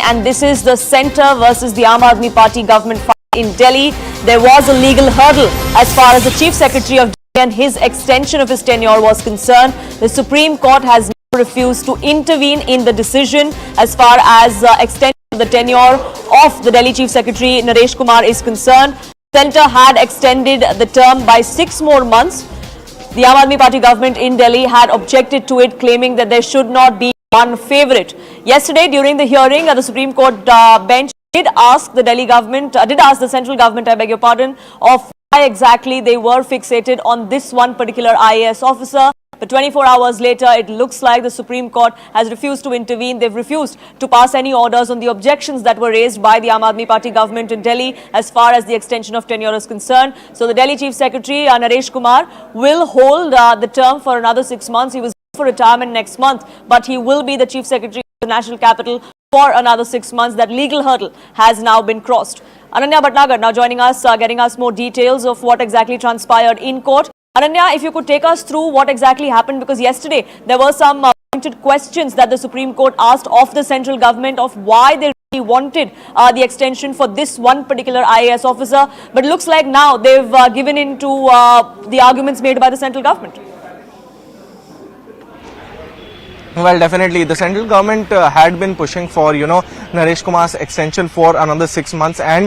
and this is the centre versus the Aam Aadmi Party government fight in Delhi. There was a legal hurdle as far as the Chief Secretary of Delhi and his extension of his tenure was concerned. The Supreme Court has now refused to intervene in the decision as far as extension of the tenure of the Delhi Chief Secretary Naresh Kumar is concerned. The centre had extended the term by 6 more months. The Aam Aadmi Party government in Delhi had objected to it, claiming that there should not be one favourite. Yesterday, during the hearing, the Supreme Court bench did ask the Delhi government, the central government, I beg your pardon, of why exactly they were fixated on this one particular IAS officer. But 24 hours later, it looks like the Supreme Court has refused to intervene. They've refused to pass any orders on the objections that were raised by the Aam Aadmi Party government in Delhi as far as the extension of tenure is concerned. So the Delhi Chief Secretary, Naresh Kumar, will hold the term for another 6 months. He was for retirement next month, but he will be the Chief Secretary of the National Capital for another 6 months. That legal hurdle has now been crossed. Ananya Bhatnagar now joining us, getting us more details of what exactly transpired in court. Ananya, if you could take us through what exactly happened, because yesterday there were some pointed questions that the Supreme Court asked of the central government of why they really wanted the extension for this one particular IAS officer. But it looks like now they've given in to the arguments made by the central government. Well, definitely. The central government had been pushing for, Naresh Kumar's extension for another 6 months. And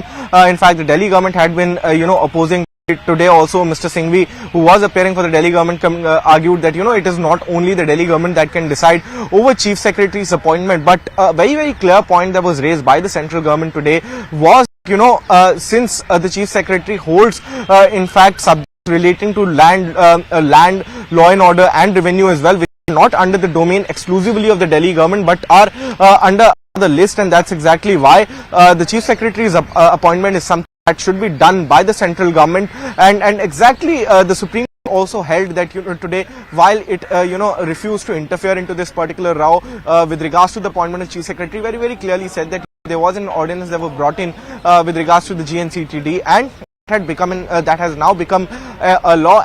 in fact, the Delhi government had been, opposing it. Today also, Mr. Singhvi, who was appearing for the Delhi government, argued that, it is not only the Delhi government that can decide over Chief Secretary's appointment. But a very, very clear point that was raised by the central government today was, since the Chief Secretary holds, in fact, subjects relating to land, law and order and revenue as well, not under the domain exclusively of the Delhi government, but are under the list, and that's exactly why the Chief Secretary's appointment is something that should be done by the central government. And exactly the Supreme Court also held that today, while it refused to interfere into this particular row with regards to the appointment of Chief Secretary, very, very clearly said that there was an ordinance that was brought in with regards to the GNCTD, and that has now become a law,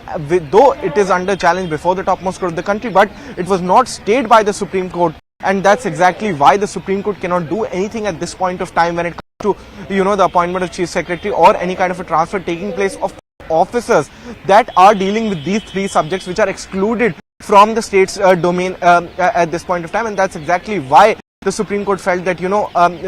though it is under challenge before the topmost court of the country, but it was not stayed by the Supreme Court. And that's exactly why the Supreme Court cannot do anything at this point of time when it comes to the appointment of Chief Secretary or any kind of a transfer taking place of officers that are dealing with these 3 subjects which are excluded from the state's domain at this point of time. And that's exactly why the Supreme Court felt that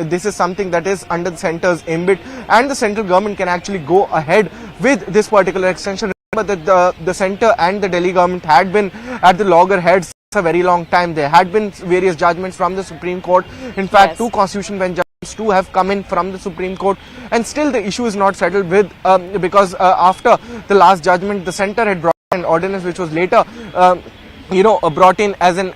this is something that is under the centre's ambit, and the central government can actually go ahead with this particular extension. Remember that the centre and the Delhi government had been at the loggerheads for a very long time. There had been various judgments from the Supreme Court. In fact, 2 constitution bench judgments too have come in from the Supreme Court, and still the issue is not settled with because after the last judgment, the centre had brought an ordinance which was later brought in as an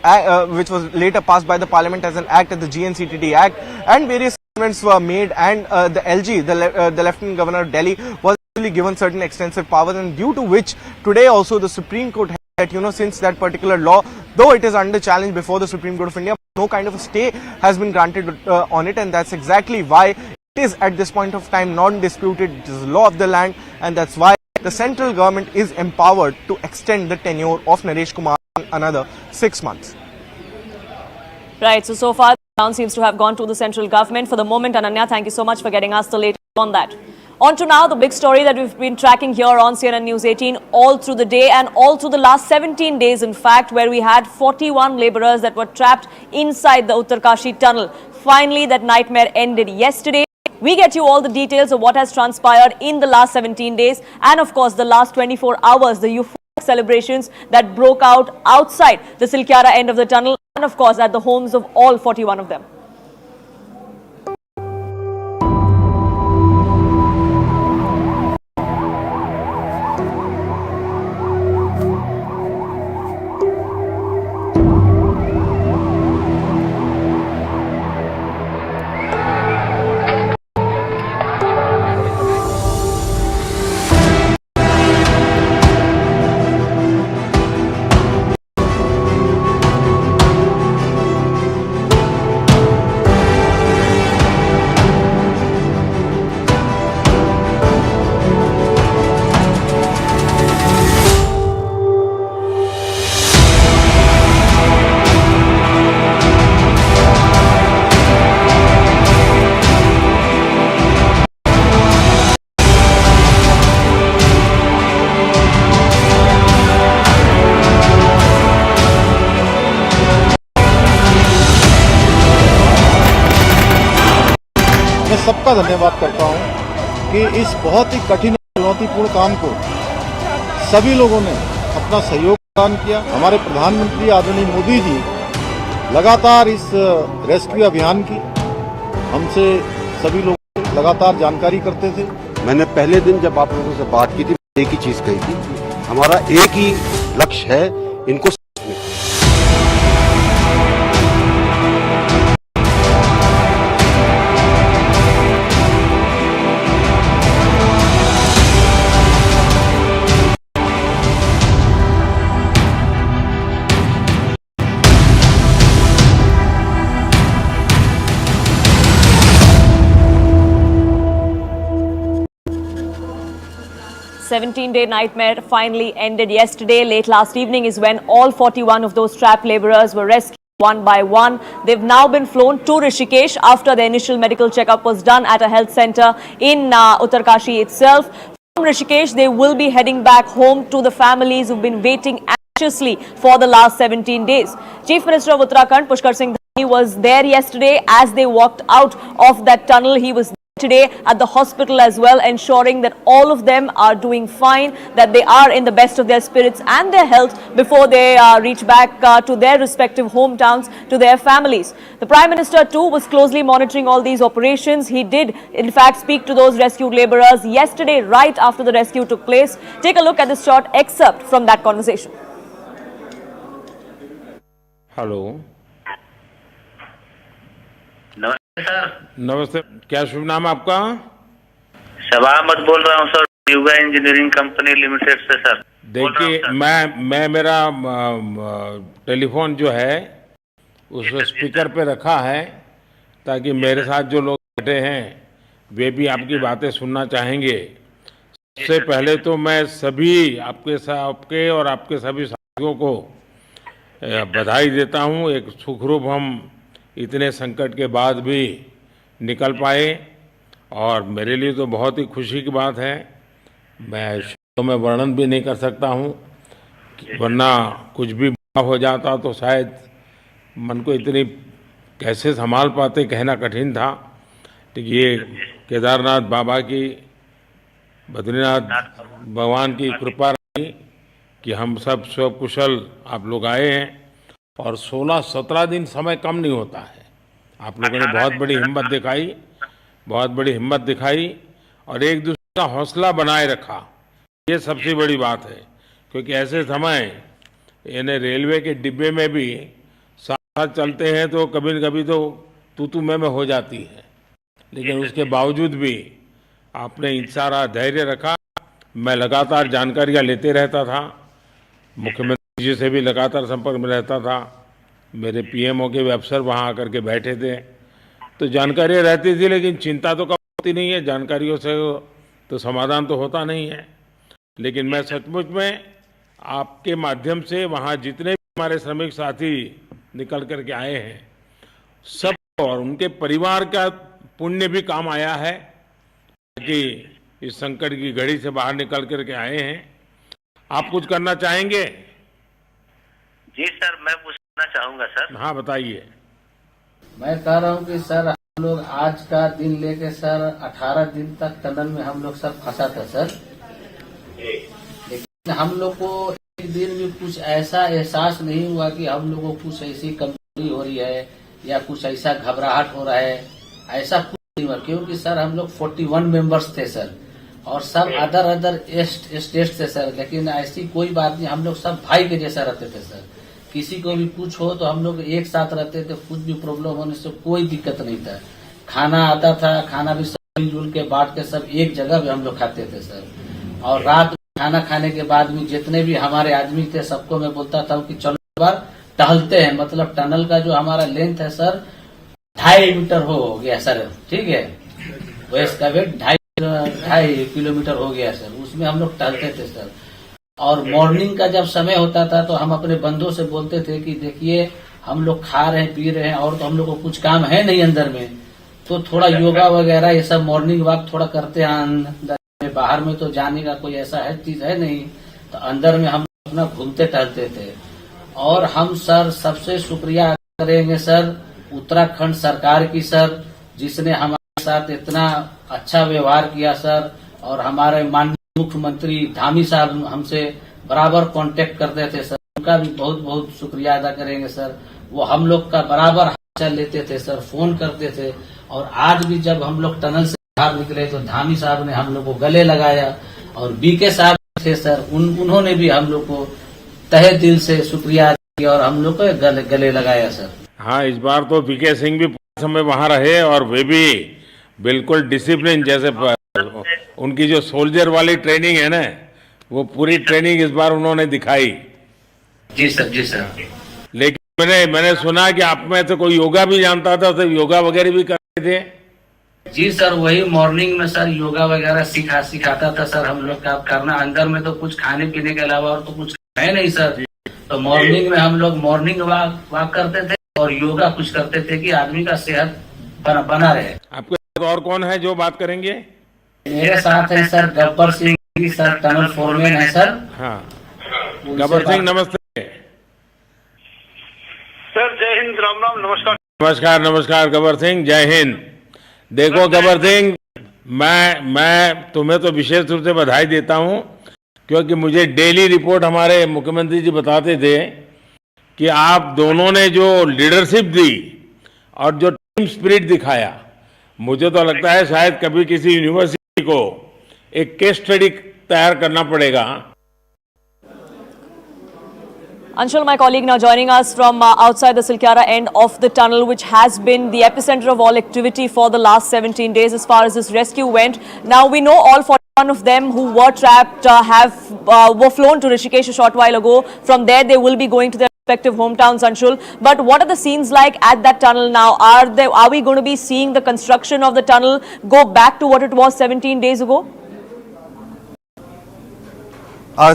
which was later passed by the Parliament as an act at the GNCTD Act, and various amendments were made, and the LG, the Lieutenant Governor of Delhi, was actually given certain extensive powers, and due to which today also the Supreme Court had that since that particular law, though it is under challenge before the Supreme Court of India, no kind of a stay has been granted on it, and that's exactly why it is at this point of time non-disputed. It is law of the land, and that's why the central government is empowered to extend the tenure of Naresh Kumar another 6 months. Right, so far the ground seems to have gone to the central government. For the moment, Ananya, thank you so much for getting us the latest on that. On to now the big story that we've been tracking here on CNN News 18 all through the day and all through the last 17 days, in fact, where we had 41 labourers that were trapped inside the Uttarkashi tunnel. Finally, that nightmare ended yesterday. We get you all the details of what has transpired in the last 17 days and, of course, the last 24 hours, the euphoric celebrations that broke out outside the Silkyara end of the tunnel and, of course, at the homes of all 41 of them. सबका धन्यवाद करता हूं कि इस बहुत ही कठिन चुनौतीपूर्ण काम को सभी लोगों ने अपना सहयोग प्रदान किया। हमारे प्रधानमंत्री आदरणीय मोदी जी लगातार इस रेस्क्यू अभियान की हमसे सभी लोग लगातार जानकारी करते थे। मैंने पहले दिन जब आप लोगों से बात की थी, एक ही चीज कही थी, हमारा एक ही लक्ष्य है, इनको 17-day nightmare finally ended yesterday. Late last evening is when all 41 of those trapped laborers were rescued one by one. They've now been flown to Rishikesh after the initial medical checkup was done at a health center in Uttarkashi itself. From Rishikesh, they will be heading back home to the families who've been waiting anxiously for the last 17 days. Chief Minister of Uttarakhand, Pushkar Singh was there yesterday as they walked out of that tunnel. He was today at the hospital as well, ensuring that all of them are doing fine, that they are in the best of their spirits and their health before they reach back to their respective hometowns, to their families. The Prime Minister too was closely monitoring all these operations. He did in fact speak to those rescued laborers yesterday right after the rescue took place. Take a look at this short excerpt from that conversation. Hello, नमस्ते sir. नमस्ते। क्या शुभ नाम आपका? शबा अहमद बोल रहा हूँ sir, युगा engineering company limited से sir. देखिए, मैं मेरा टेलीफोन जो है उस स्पीकर पे रखा है ताकि मेरे साथ जो लोग बैठे हैं वे भी आपकी बातें सुनना चाहेंगे। सबसे पहले तो मैं सभी आपके और आपके सभी साथियों को बधाई देता हूँ। एक सुखरूप हम इतने संकट के बाद भी निकल पाए और मेरे लिए तो बहुत ही खुशी की बात है। मैं शब्दों में वर्णन भी नहीं कर सकता हूँ, वरना कुछ भी हो जाता तो शायद मन को इतनी कैसे संभाल पाते कहना कठिन था। तो ये केदारनाथ बाबा की, बद्रीनाथ भगवान की कृपा रही कि हम सब कुशल आप लोग आए हैं। और 16-17 दिन समय कम नहीं होता है। आप लोगों ने बहुत बड़ी हिम्मत दिखाई और एक दूसरे का हौसला बनाए रखा। ये सबसे बड़ी बात है, क्योंकि ऐसे समय यानी रेलवे के डिब्बे में भी साथ चलते हैं तो कभी न कभी तो तू मैं हो जाती है, लेकिन उसके बावजूद भी आपने सारा धैर्य रखा। मैं लगातार जानकारियाँ लेते रहता था, मुख्यमंत्री जी से भी लगातार संपर्क में रहता था। मेरे पीएमओ के अफसर वहाँ आकर के बैठे थे, तो जानकारियाँ रहती थी, लेकिन चिंता तो कब होती नहीं है। जानकारियों से तो समाधान तो होता नहीं है। लेकिन मैं सचमुच में आपके माध्यम से वहाँ जितने भी हमारे श्रमिक साथी निकल करके आए हैं, सब और उनके परिवार का पुण्य भी काम आया है कि इस संकट की घड़ी से बाहर निकल करके आए हैं। आप कुछ करना चाहेंगे? जी सर, मैं पूछना चाहूँगा सर। हाँ, बताइए। मैं कह रहा हूँ कि सर हम लोग आज का दिन लेके सर 18 दिन तक टनल में हम लोग सब फंसा था सर, लेकिन हम लोग को एक दिन भी कुछ ऐसा एहसास नहीं हुआ कि हम लोगों को कुछ ऐसी कमजोरी हो रही है या कुछ ऐसा घबराहट हो रहा है। ऐसा कुछ नहीं हुआ, क्योंकि सर हम लोग 41 मेंबर्स थे सर, और सब अदर स्टेट थे सर, लेकिन ऐसी कोई बात नहीं। हम लोग सब भाई के जैसा रहते थे सर। किसी को भी कुछ हो तो हम लोग एक साथ रहते थे, कुछ भी प्रॉब्लम होने से कोई दिक्कत नहीं था। खाना आता था, खाना भी सब मिलजुल के बांट के सब एक जगह भी हम लोग खाते थे सर। और रात में खाना खाने के बाद में जितने भी हमारे आदमी थे सबको मैं बोलता था कि चलो एक बार टहलते हैं। मतलब टनल का जो हमारा लेंथ है सर 2.5 मीटर हो गया सर, ठीक है, वेस्ट का वेट 2.5 किलोमीटर हो गया सर। उसमें हम लोग टहलते थे सर। और मॉर्निंग का जब समय होता था तो हम अपने बंधुओं से बोलते थे कि देखिए हम लोग खा रहे हैं, पी रहे हैं, और तो हम लोग को कुछ काम है नहीं अंदर में, तो थोड़ा योगा वगैरह ये सब मॉर्निंग वॉक थोड़ा करते हैं अंदर में। बाहर में तो जाने का कोई ऐसा है चीज है नहीं, तो अंदर में हम अपना घूमते टहलते थे। और हम सर सबसे शुक्रिया करेंगे सर उत्तराखंड सरकार की सर, जिसने हमारे साथ इतना अच्छा व्यवहार किया सर, और हमारे माननीय मुख्यमंत्री धामी साहब हमसे बराबर कांटेक्ट करते थे सर, उनका भी बहुत बहुत शुक्रिया अदा करेंगे सर। वो हम लोग का बराबर हालचाल लेते थे सर, फोन करते थे, और आज भी जब हम लोग टनल से बाहर निकले तो धामी साहब ने हम लोग को गले लगाया, और V.K साहब थे सर, उन्होंने भी हम लोग को तहे दिल से शुक्रिया किया और हम लोग को गले लगाया सर। हाँ, इस बार तो V.K सिंह भी पूरे समय वहां रहे और वे भी बिल्कुल डिसिप्लिन, जैसे उनकी जो सोल्जर वाली ट्रेनिंग है ना, वो पूरी ट्रेनिंग इस बार उन्होंने दिखाई। जी सर, जी सर। लेकिन मैंने सुना कि आप में से कोई योगा भी जानता था, तो योगा वगैरह भी करते थे। जी सर, वही मॉर्निंग में सर योगा वगैरह सिखाता था सर हम लोग का करना। अंदर में तो कुछ खाने पीने के अलावा और तो कुछ है नहीं सर। तो मॉर्निंग में हम लोग मॉर्निंग वॉक करते थे और योगा कुछ करते थे कि आदमी का सेहत बना रहे। आपके साथ और कौन है जो बात करेंगे? मेरे साथ है sir Gabbar Singh sir, tunnel foreman है सर। हाँ, गब्बर सिंह नमस्ते। सर जय हिंद, राम राम, नमस्कार। नमस्कार नमस्कार गब्बर सिंह, जय हिंद। देखो गब्बर सिंह, मैं तुम्हें तो विशेष रूप से बधाई देता हूं, क्योंकि मुझे डेली रिपोर्ट हमारे मुख्यमंत्री जी बताते थे कि आप दोनों ने जो लीडरशिप दी और जो टीम स्पिरिट दिखाया, मुझे तो लगता है शायद कभी किसी यूनिवर्सिटी को एक केस स्टडी तैयार करना पड़ेगा। Anshul, my colleague, now joining us from outside the Silkyara end of the tunnel, which has been the epicenter of all activity for the last 17 days as far as this rescue went. Now, we know all 41 of them who were trapped were flown to Rishikesh a short while ago. From there, they will be going to their respective hometowns, Anshul. But what are the scenes like at that tunnel now? Are we going to be seeing the construction of the tunnel go back to what it was 17 days ago?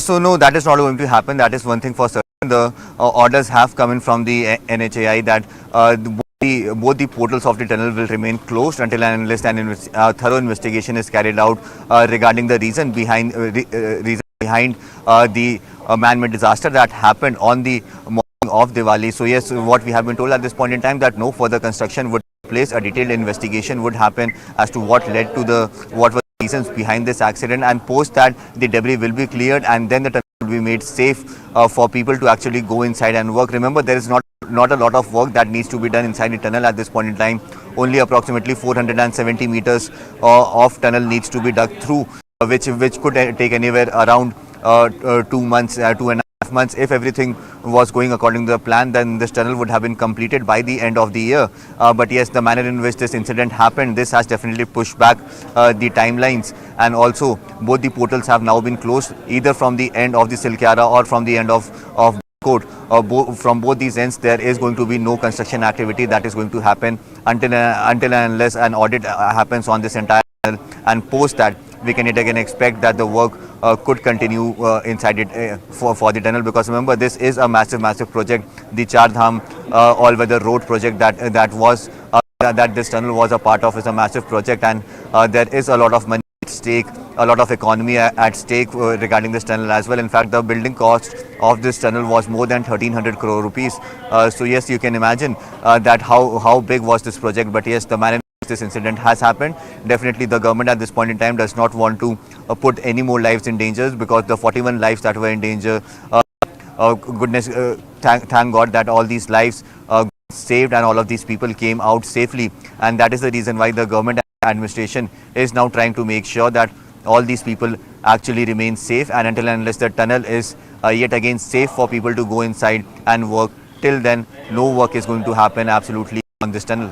So no, that is not going to happen. That is one thing for certain. The orders have come in from the NHAI that both the portals of the tunnel will remain closed until and unless an thorough investigation is carried out regarding the reason behind the man-made disaster that happened on the morning of Diwali. So yes, what we have been told at this point in time, that no further construction would take place. A detailed investigation would happen as to what led to what were the reasons behind this accident, and post that the debris will be cleared and then the tunnel will be made safe for people to actually go inside and work. Remember, there is not a lot of work that needs to be done inside the tunnel at this point in time. Only approximately 470 meters of tunnel needs to be dug through, which could take anywhere around 2 months, 2.5 months. If everything was going according to the plan, then this tunnel would have been completed by the end of the year. But yes, the manner in which this incident happened, this has definitely pushed back the timelines, and also both the portals have now been closed, either from the end of the Silkyara or from the end of Court. From both these ends, there is going to be no construction activity that is going to happen until and unless an audit happens on this entire tunnel, and post that we can again expect that the work could continue inside it for the tunnel. Because remember, this is a massive project. The Char Dham all-weather road project that this tunnel was a part of is a massive project, and there is a lot of money at stake, a lot of economy at stake regarding this tunnel as well. In fact, the building cost of this tunnel was more than 1300 crore rupees. So yes, you can imagine that how big was this project. But yes, the manner this incident has happened, definitely the government at this point in time does not want to put any more lives in danger, because the 41 lives that were in danger, thank God that all these lives saved and all of these people came out safely, and that is the reason why the government administration is now trying to make sure that all these people actually remain safe, and until and unless the tunnel is yet again safe for people to go inside and work, till then no work is going to happen absolutely on this tunnel.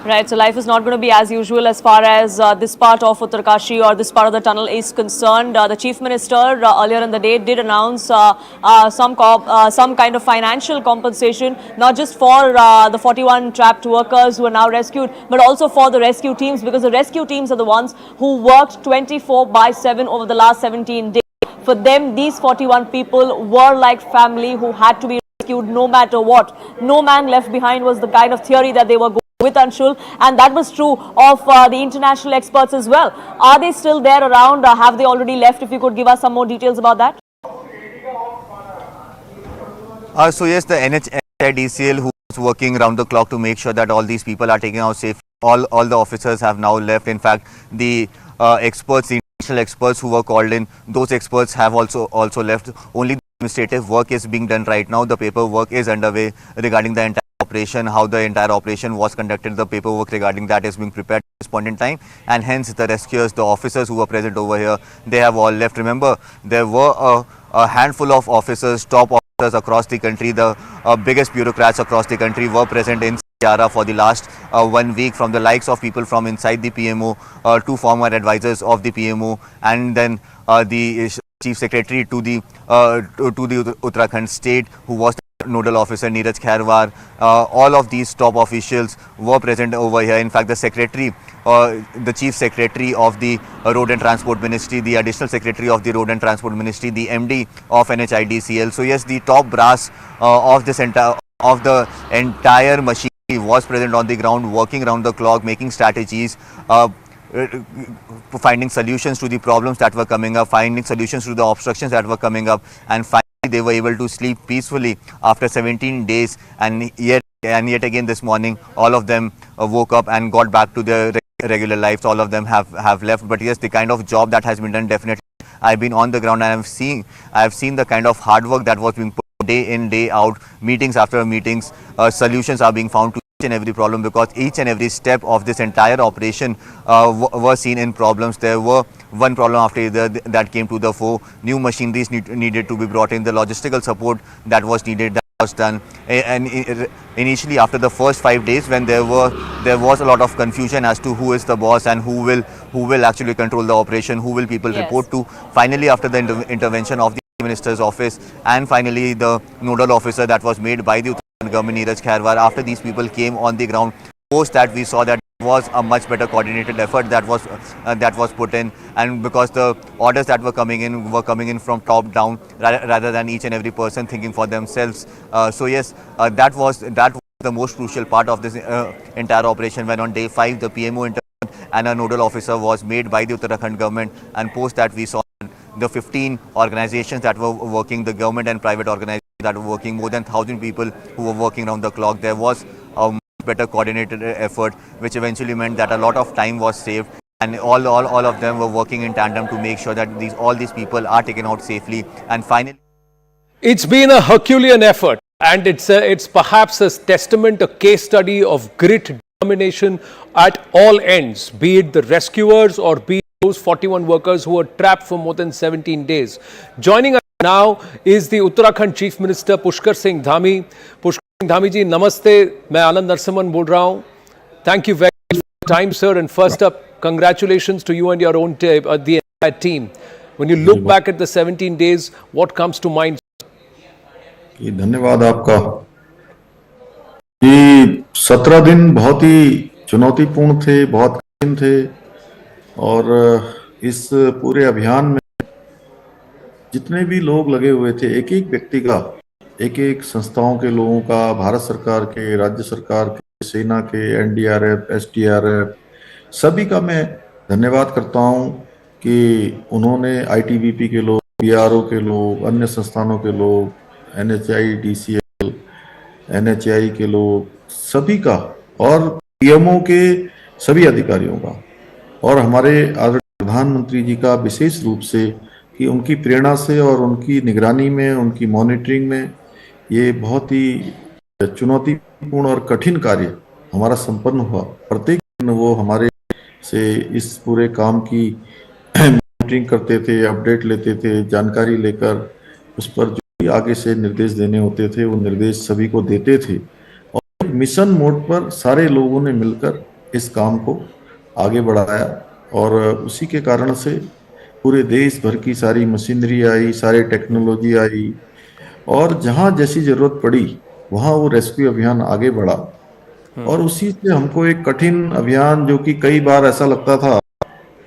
Right, so life is not going to be as usual as far as this part of Uttarkashi or this part of the tunnel is concerned. The Chief Minister earlier in the day did announce some kind of financial compensation, not just for the 41 trapped workers who are now rescued, but also for the rescue teams, because the rescue teams are the ones who worked 24/7 over the last 17 days. For them, these 41 people were like family who had to be rescued no matter what. No man left behind was the kind of theory that they were going with, Anshul, and that was true of the international experts as well. Are they still there around? Have they already left? If you could give us some more details about that. So yes, the NHDCL, who is working round the clock to make sure that all these people are taken out safely, all the officers have now left. In fact, the experts, the international experts who were called in, those experts have also left. Only the administrative work is being done right now. The paperwork is underway regarding the entire operation, how the entire operation was conducted. The paperwork regarding that is being prepared at this point in time, and hence the rescuers, the officers who were present over here, they have all left. Remember, there were a handful of officers, top officers across the country, the biggest bureaucrats across the country were present in Silkyara for the last 1 week, from the likes of people from inside the PMO, two former advisors of the PMO, and then the Chief Secretary to the Uttarakhand state, who was the nodal officer Neeraj Khairwar. All of these top officials were present over here. In fact, the secretary, the Chief Secretary of the Road and Transport Ministry, the Additional Secretary of the Road and Transport Ministry, the MD of NHIDCL. So yes, the top brass of the entire machine was present on the ground, working around the clock, making strategies, finding solutions to the problems that were coming up, finding solutions to the obstructions that were coming up, and finally they were able to sleep peacefully after 17 days. And yet again this morning, all of them woke up and got back to their regular lives. All of them have left. But yes, the kind of job that has been done, definitely I've been on the ground and I've seen the kind of hard work that was being put day in, day out, meetings after meetings. Solutions are being found to each and every problem, because each and every step of this entire operation was seen in problems. There were one problem after the other that came to the fore. New machineries needed to be brought in. The logistical support that was needed, that was done. And initially, after the first 5 days, when there was a lot of confusion as to who is the boss and who will actually control the operation, who will people report to. Finally, after the intervention of the Minister's office, and finally the nodal officer that was made by the Uttarakhand government, Neeraj Khairwar, after these people came on the ground, post that we saw that was a much better coordinated effort that was put in, and because the orders that were coming in from top down rather than each and every person thinking for themselves. So yes, that was the most crucial part of this entire operation, when on day 5 the PMO intervened and a nodal officer was made by the Uttarakhand government, and post that we saw the 15 organizations that were working, the government and private organizations that were working, more than 1,000 people who were working around the clock. There was a much better coordinated effort, which eventually meant that a lot of time was saved, and all of them were working in tandem to make sure that all these people are taken out safely. And finally, it's been a Herculean effort, and it's perhaps a testament, a case study of grit, determination at all ends, be it the rescuers or be it those 41 workers who were trapped for more than 17 days. Joining us now is the Uttarakhand Chief Minister Pushkar Singh Dhami. Pushkar Singh Dhami ji, namaste. मैं आनंद नरसिम्हन बोल रहा हूँ. Thank you very much for your time, sir. And first up, congratulations to you and your own the entire team. When you look back at the 17 days, what comes to mind? धन्यवाद आपका. ये 17 दिन बहुत ही चुनौतीपूर्ण थे, बहुत कठिन थे, और इस पूरे अभियान में जितने भी लोग लगे हुए थे, एक एक व्यक्ति का, एक एक संस्थाओं के लोगों का, भारत सरकार के, राज्य सरकार के, सेना के, एनडीआरएफ, एसडीआरएफ, सभी का मैं धन्यवाद करता हूं कि उन्होंने आईटीबीपी के लोग, बीआरओ के लोग, अन्य संस्थानों के लोग, एनएचआईडीसीएल, एनएचआई के लोग, सभी का, और पीएमओ के सभी अधिकारियों का, और हमारे आदरणीय प्रधानमंत्री जी का विशेष रूप से, कि उनकी प्रेरणा से और उनकी निगरानी में, उनकी मॉनिटरिंग में ये बहुत ही चुनौतीपूर्ण और कठिन कार्य हमारा संपन्न हुआ. प्रत्येक दिन वो हमारे से इस पूरे काम की मॉनिटरिंग करते थे, अपडेट लेते थे, जानकारी लेकर उस पर जो भी आगे से निर्देश देने होते थे वो निर्देश सभी को देते थे, और मिशन मोड पर सारे लोगों ने मिलकर इस काम को आगे बढ़ाया, और उसी के कारण से पूरे देश भर की सारी मशीनरी आई, सारी टेक्नोलॉजी आई, और जहां जैसी जरूरत पड़ी वहां वो रेस्क्यू अभियान आगे बढ़ा. और उसी से हमको एक कठिन अभियान, जो कि कई बार ऐसा लगता था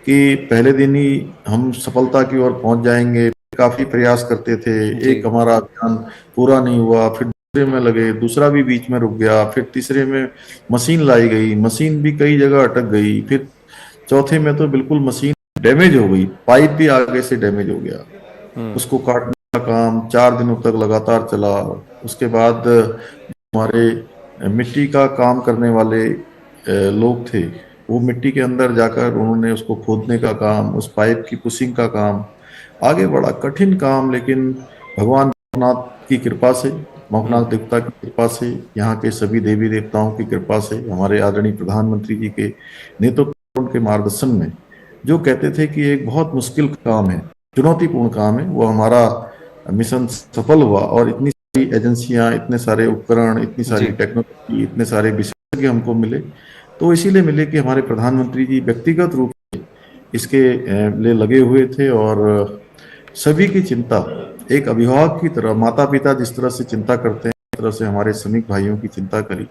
कि पहले दिन ही हम सफलता की ओर पहुंच जाएंगे, काफी प्रयास करते थे, एक हमारा अभियान पूरा नहीं हुआ, फिर दूसरे में लगे, दूसरा भी बीच में रुक गया, फिर तीसरे में मशीन लाई गई, मशीन भी कई जगह अटक गई, फिर चौथे में तो बिल्कुल मशीन डैमेज हो गई, पाइप भी आगे से डैमेज हो गया. उसको काटने का काम 4 दिनों तक लगातार चला. उसके बाद हमारे मिट्टी का काम करने वाले लोग थे, वो मिट्टी के अंदर जाकर उन्होंने उसको खोदने का काम, उस पाइप की पुशिंग का काम आगे बढ़ा। कठिन काम, लेकिन भगवान मौकनाथ की कृपा से, मौकनाथ देवता की कृपा से, यहाँ के सभी देवी देवताओं की कृपा से, हमारे आदरणीय प्रधानमंत्री जी के नेतृत्व, उनके मार्गदर्शन में, जो कहते थे कि एक बहुत मुश्किल काम है, चुनौतीपूर्ण काम है, वो हमारा मिशन सफल हुआ। और इतनी सारी एजेंसियां, इतने सारे उपकरण, इतनी सारी जी। टेक्नोलॉजी, इतने सारे विशेषज्ञ हमको मिले, तो इसीलिए मिले कि हमारे प्रधानमंत्री जी व्यक्तिगत रूप से इसके लिए लगे हुए थे। और सभी की चिंता एक अभिभावक की तरह, माता पिता जिस तरह से चिंता करते हैं, उस तरह से हमारे श्रमिक भाइयों की चिंता करी।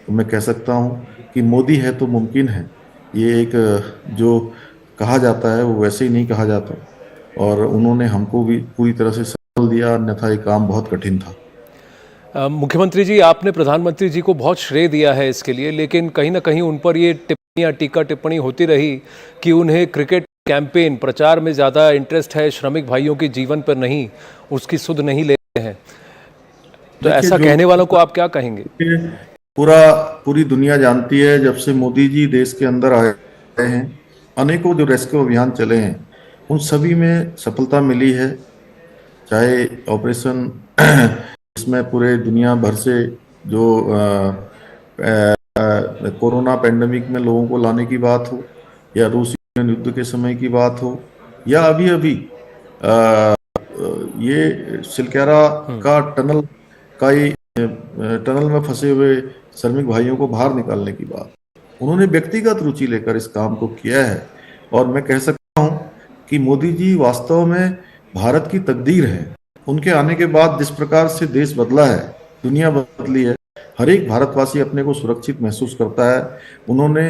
तो मैं कह सकता हूँ कि मोदी है तो मुमकिन है, ये एक जो कहा जाता है वो वैसे ही नहीं कहा जाता। और उन्होंने हमको भी पूरी तरह से सफल दिया, अन्यथा ये काम बहुत कठिन था। मुख्यमंत्री जी, आपने प्रधानमंत्री जी को बहुत श्रेय दिया है इसके लिए, लेकिन कहीं ना कहीं उन पर ये टिप्पणियाँ, टीका टिप्पणी होती रही कि उन्हें क्रिकेट कैंपेन प्रचार में ज़्यादा इंटरेस्ट है, श्रमिक भाइयों के जीवन पर नहीं, उसकी सुध नहीं लेते हैं। तो देखिए, ऐसा कहने वालों को आप क्या कहेंगे? पूरी दुनिया जानती है, जब से मोदी जी देश के अंदर आए हैं, अनेकों जो रेस्क्यू अभियान चले हैं, उन सभी में सफलता मिली है। चाहे ऑपरेशन इसमें पूरे दुनिया भर से जो कोरोना पेंडेमिक में लोगों को लाने की बात हो, या रूस यूक्रेन युद्ध के समय की बात हो, या अभी अभी ये सिलक्यारा का टनल में फंसे हुए श्रमिक भाइयों को बाहर निकालने की बात, उन्होंने व्यक्तिगत रुचि लेकर इस काम को किया है। और मैं कह सकता हूं कि मोदी जी वास्तव में भारत की तकदीर है। उनके आने के बाद जिस प्रकार से देश बदला है, दुनिया बदली है, हर एक भारतवासी अपने को सुरक्षित महसूस करता है। उन्होंने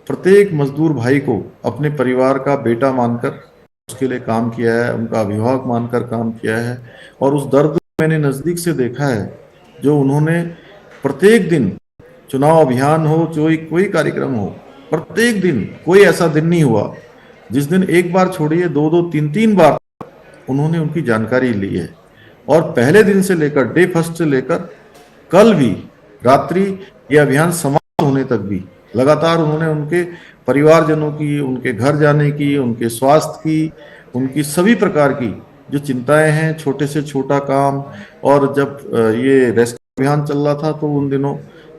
प्रत्येक मजदूर भाई को अपने परिवार का बेटा मानकर उसके लिए काम किया है, उनका अभिभावक मानकर काम किया है। और उस दर्द को मैंने नजदीक से देखा है, जो उन्होंने प्रत्येक दिन, चुनाव अभियान हो, कोई कार्यक्रम हो, प्रत्येक दिन, कोई ऐसा दिन नहीं हुआ जिस दिन एक बार छोड़िए, दो दो तीन तीन बार उन्होंने उनकी जानकारी ली है। और पहले दिन से लेकर, डे फर्स्ट से लेकर कल भी रात्रि, ये अभियान समाप्त होने तक भी लगातार उन्होंने उनके परिवारजनों की, उनके घर जाने की, उनके स्वास्थ्य की, उनकी सभी प्रकार की जो चिंताएं हैं, छोटे से छोटा काम। और जब ये रेस्क्यू अभियान चल रहा था, तो उन दिनों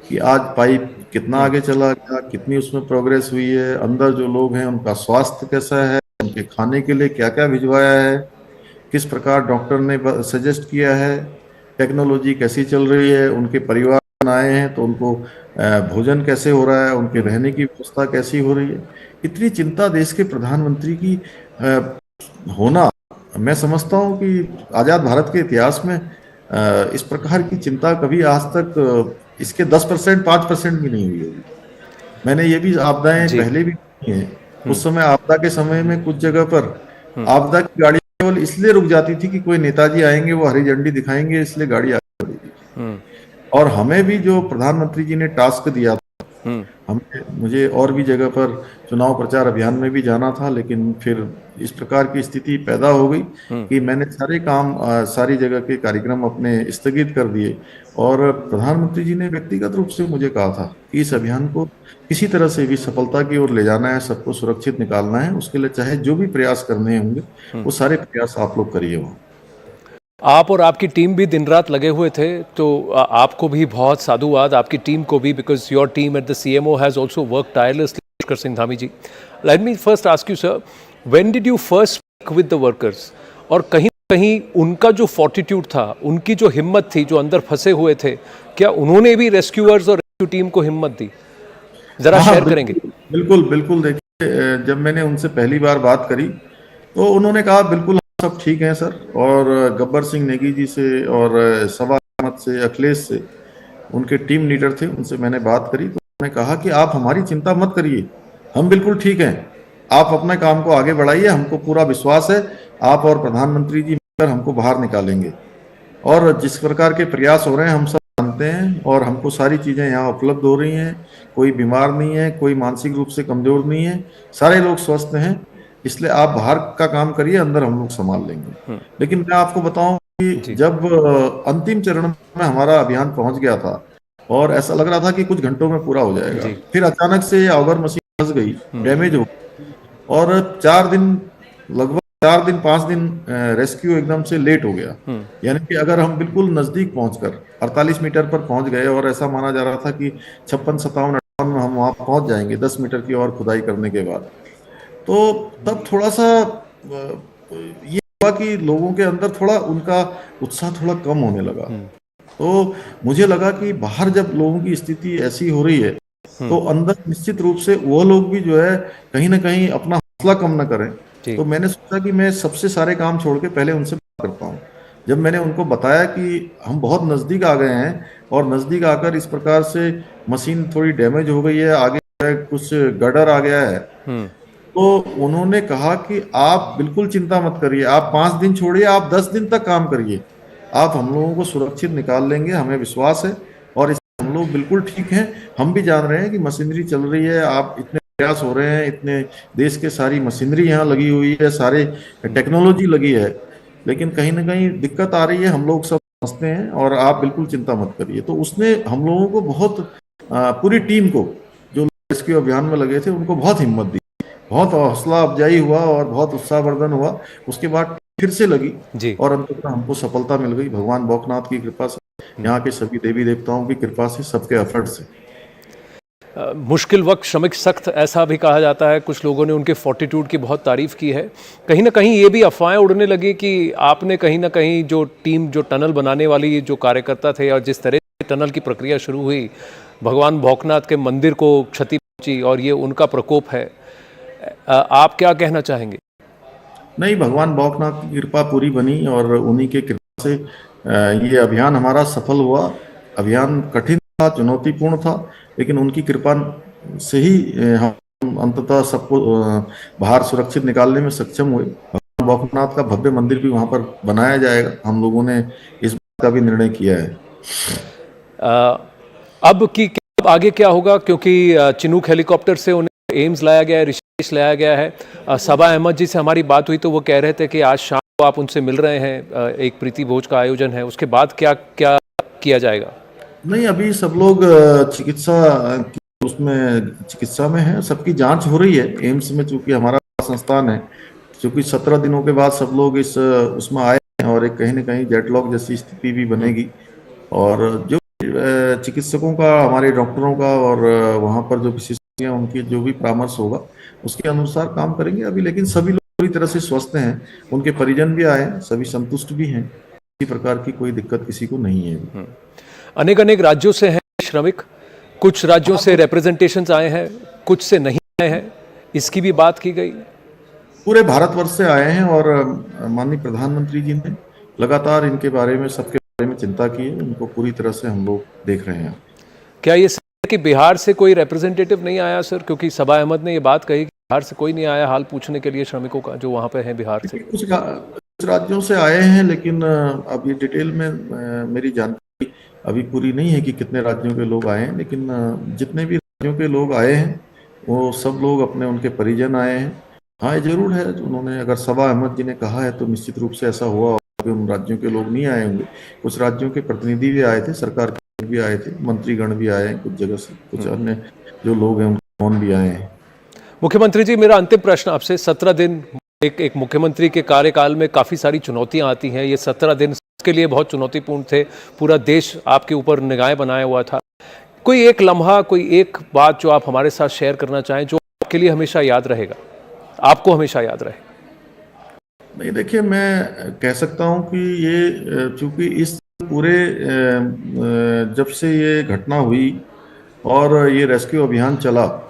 कि आज पाइप कितना आगे चला गया, कितनी उसमें प्रोग्रेस हुई है, अंदर जो लोग हैं उनका स्वास्थ्य कैसा है, उनके खाने के लिए क्या क्या भिजवाया है, किस प्रकार डॉक्टर ने सजेस्ट किया है, टेक्नोलॉजी कैसी चल रही है, उनके परिवार आए हैं तो उनको भोजन कैसे हो रहा है, उनके रहने की व्यवस्था कैसी हो रही है। इतनी चिंता देश के प्रधानमंत्री की होना, मैं समझता हूं कि आजाद भारत के इतिहास में इस प्रकार की चिंता कभी आज तक इसके 10%, 5% भी नहीं हुई होगी। मैंने ये भी आपदाएं पहले भी की हैं। उस समय आपदा के समय में कुछ जगह पर आपदा की गाड़ी केवल इसलिए रुक जाती थी कि कोई नेताजी आएंगे, वो हरी झंडी दिखाएंगे, इसलिए गाड़ी आगे बढ़ेगी। और हमें भी जो प्रधानमंत्री जी ने टास्क दिया था, मुझे और भी जगह पर चुनाव प्रचार अभियान में भी जाना था, लेकिन फिर इस प्रकार की स्थिति पैदा हो गई कि मैंने सारे काम, सारी जगह के कार्यक्रम अपने स्थगित कर दिए। और प्रधानमंत्री जी ने व्यक्तिगत रूप से मुझे कहा था कि इस अभियान को किसी तरह से भी सफलता की ओर ले जाना है, सबको सुरक्षित निकालना है, उसके लिए चाहे जो भी प्रयास करने होंगे, वो सारे प्रयास आप लोग करिए। वहाँ आप और आपकी टीम भी दिन रात लगे हुए थे, तो आपको भी बहुत साधुवाद, आपकी टीम को भी, because your team at the CMO has also work tirelessly. Pushkar Singh Dhami ji, let me first ask you sir, when did you first speak with the workers? और कहीं कहीं उनका जो फॉर्टिट्यूड था, उनकी जो हिम्मत थी, जो अंदर फंसे हुए थे, क्या उन्होंने भी रेस्क्यूअर्स और रेस्क्यू टीम को हिम्मत दी? जरा शेयर करेंगे। बिल्कुल बिल्कुल। देखिए, जब मैंने उनसे पहली बार बात करी तो उन्होंने कहा बिल्कुल सब ठीक है सर। और गब्बर सिंह नेगी जी से और सबा अहमद से, अखिलेश से, उनके टीम लीडर थे, उनसे मैंने बात करी तो उन्होंने कहा कि आप हमारी चिंता मत करिए, हम बिल्कुल ठीक हैं, आप अपने काम को आगे बढ़ाइए, हमको पूरा विश्वास है आप और प्रधानमंत्री जी मिलकर हमको बाहर निकालेंगे। और जिस प्रकार के प्रयास हो रहे हैं हम सब जानते हैं, और हमको सारी चीजें यहाँ उपलब्ध हो रही हैं, कोई बीमार नहीं है, कोई मानसिक रूप से कमजोर नहीं है, सारे लोग स्वस्थ हैं, इसलिए आप बाहर का काम करिए, अंदर हम लोग संभाल लेंगे। लेकिन मैं आपको बताऊं कि जब अंतिम चरण में हमारा अभियान पहुंच गया था, और ऐसा लग रहा था कि कुछ घंटों में पूरा हो जाएगा। फिर अचानक से ऑगर मशीन फंस गई, डैमेज हो गई, और 4 दिन, लगभग 4 दिन 5 दिन रेस्क्यू एकदम से लेट हो गया। यानी कि अगर हम बिल्कुल नजदीक पहुंचकर 48 मीटर पर पहुंच गए, और ऐसा माना जा रहा था कि 56, 57, 58 में हम वहां पहुंच जाएंगे 10 मीटर की और खुदाई करने के बाद, तो तब थोड़ा सा ये हुआ कि लोगों के अंदर थोड़ा उनका उत्साह थोड़ा कम होने लगा। तो मुझे लगा कि बाहर जब लोगों की स्थिति ऐसी हो रही है, तो अंदर निश्चित रूप से वो लोग भी जो है कहीं ना कहीं अपना हौसला कम ना करें। तो मैंने सोचा कि मैं सबसे सारे काम छोड़ के पहले उनसे बात करता हूँ। जब मैंने उनको बताया कि हम बहुत नजदीक आ गए हैं, और नजदीक आकर इस प्रकार से मशीन थोड़ी डैमेज हो गई है, आगे जो है कुछ गडर आ गया है, तो उन्होंने कहा कि आप बिल्कुल चिंता मत करिए, आप 5 दिन छोड़िए, आप 10 दिन तक काम करिए, आप हम लोगों को सुरक्षित निकाल लेंगे, हमें विश्वास है, और इस हम लोग बिल्कुल ठीक हैं। हम भी जान रहे हैं कि मशीनरी चल रही है, आप इतने प्रयास हो रहे हैं, इतने देश के सारी मशीनरी यहाँ लगी हुई है, सारे टेक्नोलॉजी लगी है, लेकिन कहीं ना कहीं दिक्कत आ रही है, हम लोग सब समझते हैं, और आप बिल्कुल चिंता मत करिए। तो उसने हम लोगों को बहुत, पूरी टीम को, जो रेस्क्यू अभियान में लगे थे, उनको बहुत हिम्मत दी, बहुत हौसला अफजाई हुआ, और बहुत उत्साहवर्धन हुआ। उसके बाद फिर से लगी, और अंततः हमको सफलता मिल गई भगवान भोलेनाथ की कृपा से, यहाँ के सभी देवी देवताओं की कृपा से, सबके एफर्ट से। मुश्किल वक्त श्रमिक सख्त, ऐसा भी कहा जाता है। कुछ लोगों ने उनके फोर्टिट्यूड की बहुत तारीफ की है। कहीं ना कहीं ये भी अफवाहें उड़ने लगी कि आपने कहीं ना कहीं जो टीम, जो टनल बनाने वाली जो कार्यकर्ता थे, और जिस तरह से टनल की प्रक्रिया शुरू हुई, भगवान भोलेनाथ के मंदिर को क्षति पहुंची, और ये उनका प्रकोप है। आप क्या कहना चाहेंगे? नहीं, भगवान भोलेनाथ की कृपा पूरी बनी, और उन्हीं के कृपा से ये अभियान हमारा सफल हुआ। अभियान कठिन था, चुनौतीपूर्ण था, लेकिन उनकी कृपा से ही हम अंततः सबको बाहर सुरक्षित निकालने में सक्षम हुए। भगवान भोलेनाथ का भव्य मंदिर भी वहां पर बनाया जाएगा, हम लोगों ने इस बात का भी निर्णय किया है। अब आगे क्या होगा? क्योंकि चिनूक हेलीकॉप्टर से उन्हें एम्स लाया गया है, ऋषिकेश लाया गया है। सबा अहमद जी से हमारी बात हुई तो वो कह रहे थे कि आज शाम को आप उनसे मिल रहे हैं, एक प्रीति भोज का आयोजन है, उसके बाद क्या क्या किया जाएगा? नहीं, अभी सब लोग चिकित्सा में है, सबकी जांच हो रही है एम्स में, चूंकि हमारा संस्थान है, चूंकि 17 दिनों के बाद सब लोग इस उसमें आए हैं, और एक कहीं ना कहीं जेटलॉग जैसी स्थिति भी बनेगी, और जो चिकित्सकों का, हमारे डॉक्टरों का, और वहां पर जो विशेषज्ञ हैं उनकी जो भी परामर्श होगा उसके अनुसार काम करेंगे अभी। लेकिन सभी लोग पूरी तरह से स्वस्थ हैं, उनके परिजन भी आए हैं, सभी संतुष्ट भी हैं, किसी प्रकार की कोई दिक्कत किसी को नहीं है। अनेक अनेक राज्यों से हैं श्रमिक, कुछ राज्यों से रिप्रेजेंटेशंस आए हैं, कुछ से नहीं आए हैं, इसकी भी बात की गई? पूरे भारतवर्ष से आए हैं, और माननीय प्रधानमंत्री जी ने लगातार इनके बारे में, सबके बारे में चिंता की है, उनको पूरी तरह से हम लोग देख रहे हैं। क्या ये सही है कि बिहार से कोई रिप्रेजेंटेटिव नहीं आया सर? क्योंकि सबा अहमद ने ये बात कही कि बिहार से कोई नहीं आया हाल पूछने के लिए श्रमिकों का, जो वहाँ पे हैं बिहार से। कुछ राज्यों से आए हैं, लेकिन अब ये डिटेल में मेरी जानकारी अभी पूरी नहीं है कि कितने राज्यों के लोग आए हैं, लेकिन जितने भी राज्यों के लोग आए हैं वो सब लोग अपने, उनके परिजन आए हैं। हाँ, ये जरूर है, उन्होंने, अगर सबा अहमद जी ने कहा है तो निश्चित रूप से ऐसा हुआ होगा कि उन राज्यों के लोग नहीं आए होंगे। कुछ राज्यों के प्रतिनिधि भी आए थे, सरकार के भी आए थे, मंत्रीगण भी आए हैं कुछ जगह से, कुछ अन्य जो लोग हैं उन भी आए हैं। मुख्यमंत्री जी, मेरा अंतिम प्रश्न आपसे, 17 दिन एक मुख्यमंत्री के कार्यकाल में काफ़ी सारी चुनौतियां आती हैं, ये 17 दिन के लिए बहुत चुनौतीपूर्ण थे, पूरा देश आपके ऊपर निगाहें बनाया हुआ था। कोई एक लम्हा, कोई एक बात जो आप हमारे साथ शेयर करना चाहें, जो आपके लिए हमेशा याद रहेगा, आपको हमेशा याद रहे? नहीं, देखिए, मैं कह सकता हूं कि ये, चूंकि इस पूरे जब से ये घटना हुई और ये रेस्क्यू अभियान चला,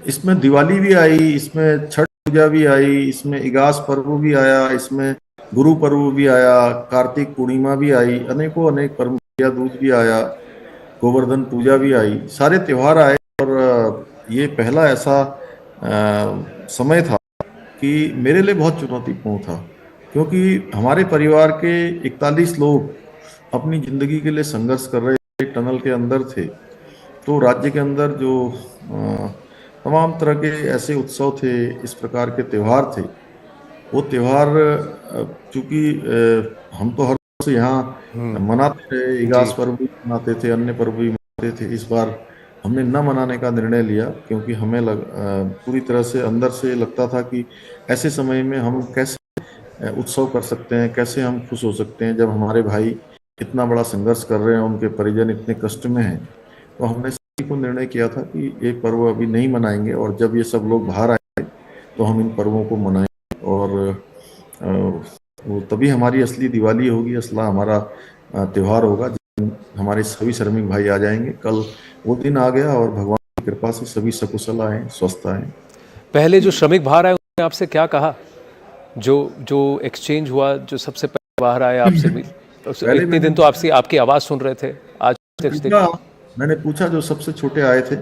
इसमें दिवाली भी आई, इसमें छठ पूजा भी आई, इसमें इगास पर्व भी आया, इसमें गुरु पर्व भी आया, कार्तिक पूर्णिमा भी आई, अनेकों अनेक पर्व, दूज भी आया, गोवर्धन पूजा भी आई, सारे त्योहार आए। और ये पहला ऐसा समय था कि मेरे लिए बहुत चुनौतीपूर्ण था, क्योंकि हमारे परिवार के 41 लोग अपनी जिंदगी के लिए संघर्ष कर रहे थे, टनल के अंदर थे। तो राज्य के अंदर जो तमाम तरह के ऐसे उत्सव थे, इस प्रकार के त्योहार थे, वो त्योहार चूंकि हम तो हर वर्ष यहाँ मनाते थे, इगास पर्व भी मनाते थे, अन्य पर्व भी मनाते थे, इस बार हमने न मनाने का निर्णय लिया, क्योंकि हमें पूरी तरह से अंदर से लगता था कि ऐसे समय में हम कैसे उत्सव कर सकते हैं, कैसे हम खुश हो सकते हैं जब हमारे भाई इतना बड़ा संघर्ष कर रहे हैं, उनके परिजन इतने कष्ट में हैं। तो हमने सभी को निर्णय किया था कि ये पर्व अभी नहीं मनाएंगे, और जब ये सब लोग बाहर आए तो हम इन पर्वों को मनाएंगे, और वो तभी हमारी असली दिवाली होगी, असला हमारा त्योहार होगा, हमारे सभी श्रमिक भाई आ जाएंगे। कल वो दिन आ गया और भगवान की कृपा से सभी सकुशल आए, स्वस्थ आए। पहले जो श्रमिक बाहर आए उन्होंने आपसे क्या कहा? जो एक्सचेंज हुआ, जो सबसे पहले बाहर आए आपसे मिल, इतने दिन तो आपकी आवाज़ सुन रहे थे, आज मैंने पूछा, जो सबसे छोटे आए थे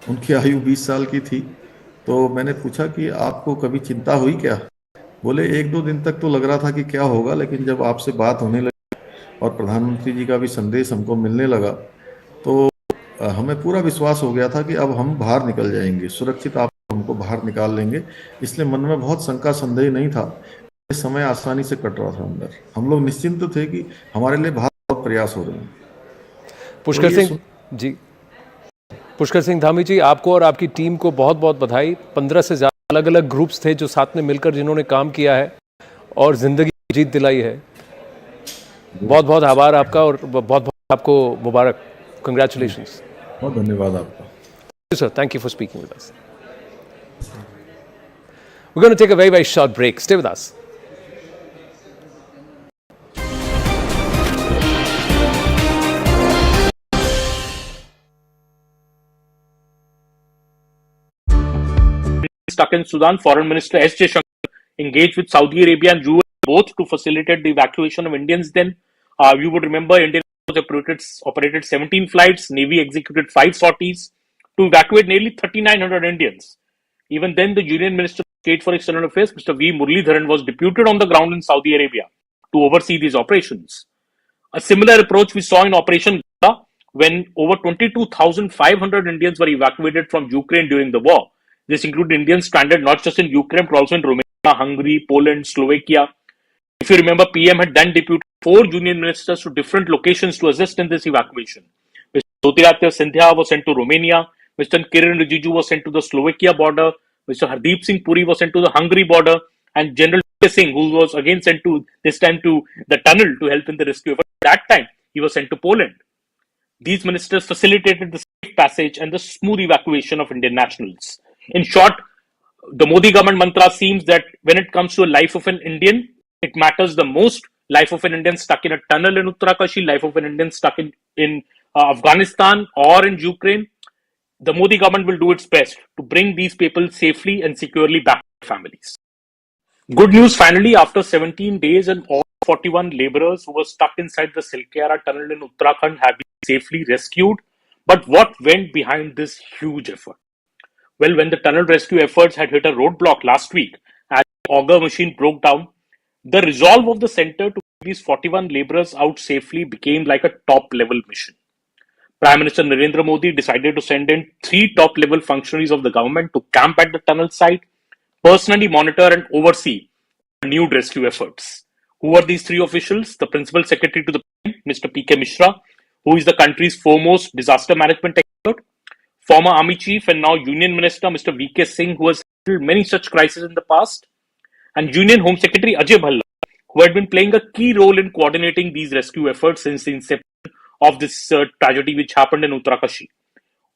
उनकी आयु 20 साल की थी, तो मैंने पूछा कि आपको कभी चिंता हुई क्या? बोले 1-2 दिन तक तो लग रहा था कि क्या होगा, लेकिन जब आपसे बात होने लगी और प्रधानमंत्री जी का भी संदेश हमको मिलने लगा, तो हमें पूरा विश्वास हो गया था कि अब हम बाहर निकल जाएंगे, सुरक्षित आप हमको बाहर निकाल लेंगे। इसलिए मन में बहुत शंका संदेह नहीं था, समय आसानी से कट रहा था अंदर। हम लोग निश्चिंत थे कि हमारे लिए बहुत प्रयास हो रहे हैं। पुष्कर सिंह जी, पुष्कर सिंह धामी जी, आपको और आपकी टीम को बहुत बहुत बधाई। 15 से ज़्यादा अलग अलग ग्रुप्स थे जो साथ में मिलकर जिन्होंने काम किया है और जिंदगी जीत दिलाई है। बहुत बहुत आभार आपका, और बहुत बहुत आपको मुबारक, कंग्रेचुलेशंस। बहुत धन्यवाद आपका। Sir, thank you for speaking with us. We're going to take a very, very short break. Stay with us. Stuck in Sudan, Foreign Minister S. J. Shankar engaged with Saudi Arabia and UAE both to facilitate the evacuation of Indians. Then, you would remember, India operated 17 flights, Navy executed 5 sorties to evacuate nearly 3,900 Indians. Even then, the Union Minister of State for External Affairs, Mr. V. Muralidharan, was deputed on the ground in Saudi Arabia to oversee these operations. A similar approach we saw in Operation Ganga, when over 22,500 Indians were evacuated from Ukraine during the war. This included Indians stranded not just in Ukraine, but also in Romania, Hungary, Poland, Slovakia. If you remember, PM had then deputed 4 union ministers to different locations to assist in this evacuation. Mr. Jyotiraditta Scindia was sent to Romania. Mr. Kiran Rijiju was sent to the Slovakia border. Mr. Hardeep Singh Puri was sent to the Hungary border. And General V.K Singh, who was again sent to, this time to the tunnel to help in the rescue effort, that time he was sent to Poland. These ministers facilitated the safe passage and the smooth evacuation of Indian nationals. In short, the Modi government mantra seems that when it comes to a life of an Indian, it matters the most. Life of an Indian stuck in a tunnel in Uttarkashi, life of an Indian stuck in Afghanistan or in Ukraine. The Modi government will do its best to bring these people safely and securely back to their families. Good news finally, after 17 days, and all 41 laborers who were stuck inside the Silkyara tunnel in Uttarakhand have been safely rescued. But what went behind this huge effort? Well, when the tunnel rescue efforts had hit a roadblock last week as the auger machine broke down, the resolve of the center to get these 41 laborers out safely became like a top-level mission. Prime Minister Narendra Modi decided to send in 3 top-level functionaries of the government to camp at the tunnel site, personally monitor and oversee renewed rescue efforts. Who are these 3 officials? The Principal Secretary to the PM, Mr. P.K. Mishra, who is the country's foremost disaster management expert, former Army Chief and now Union Minister Mr. V.K Singh, who has handled many such crises in the past, and Union Home Secretary Ajay Bhalla, who had been playing a key role in coordinating these rescue efforts since the inception of this tragedy which happened in Uttarkashi.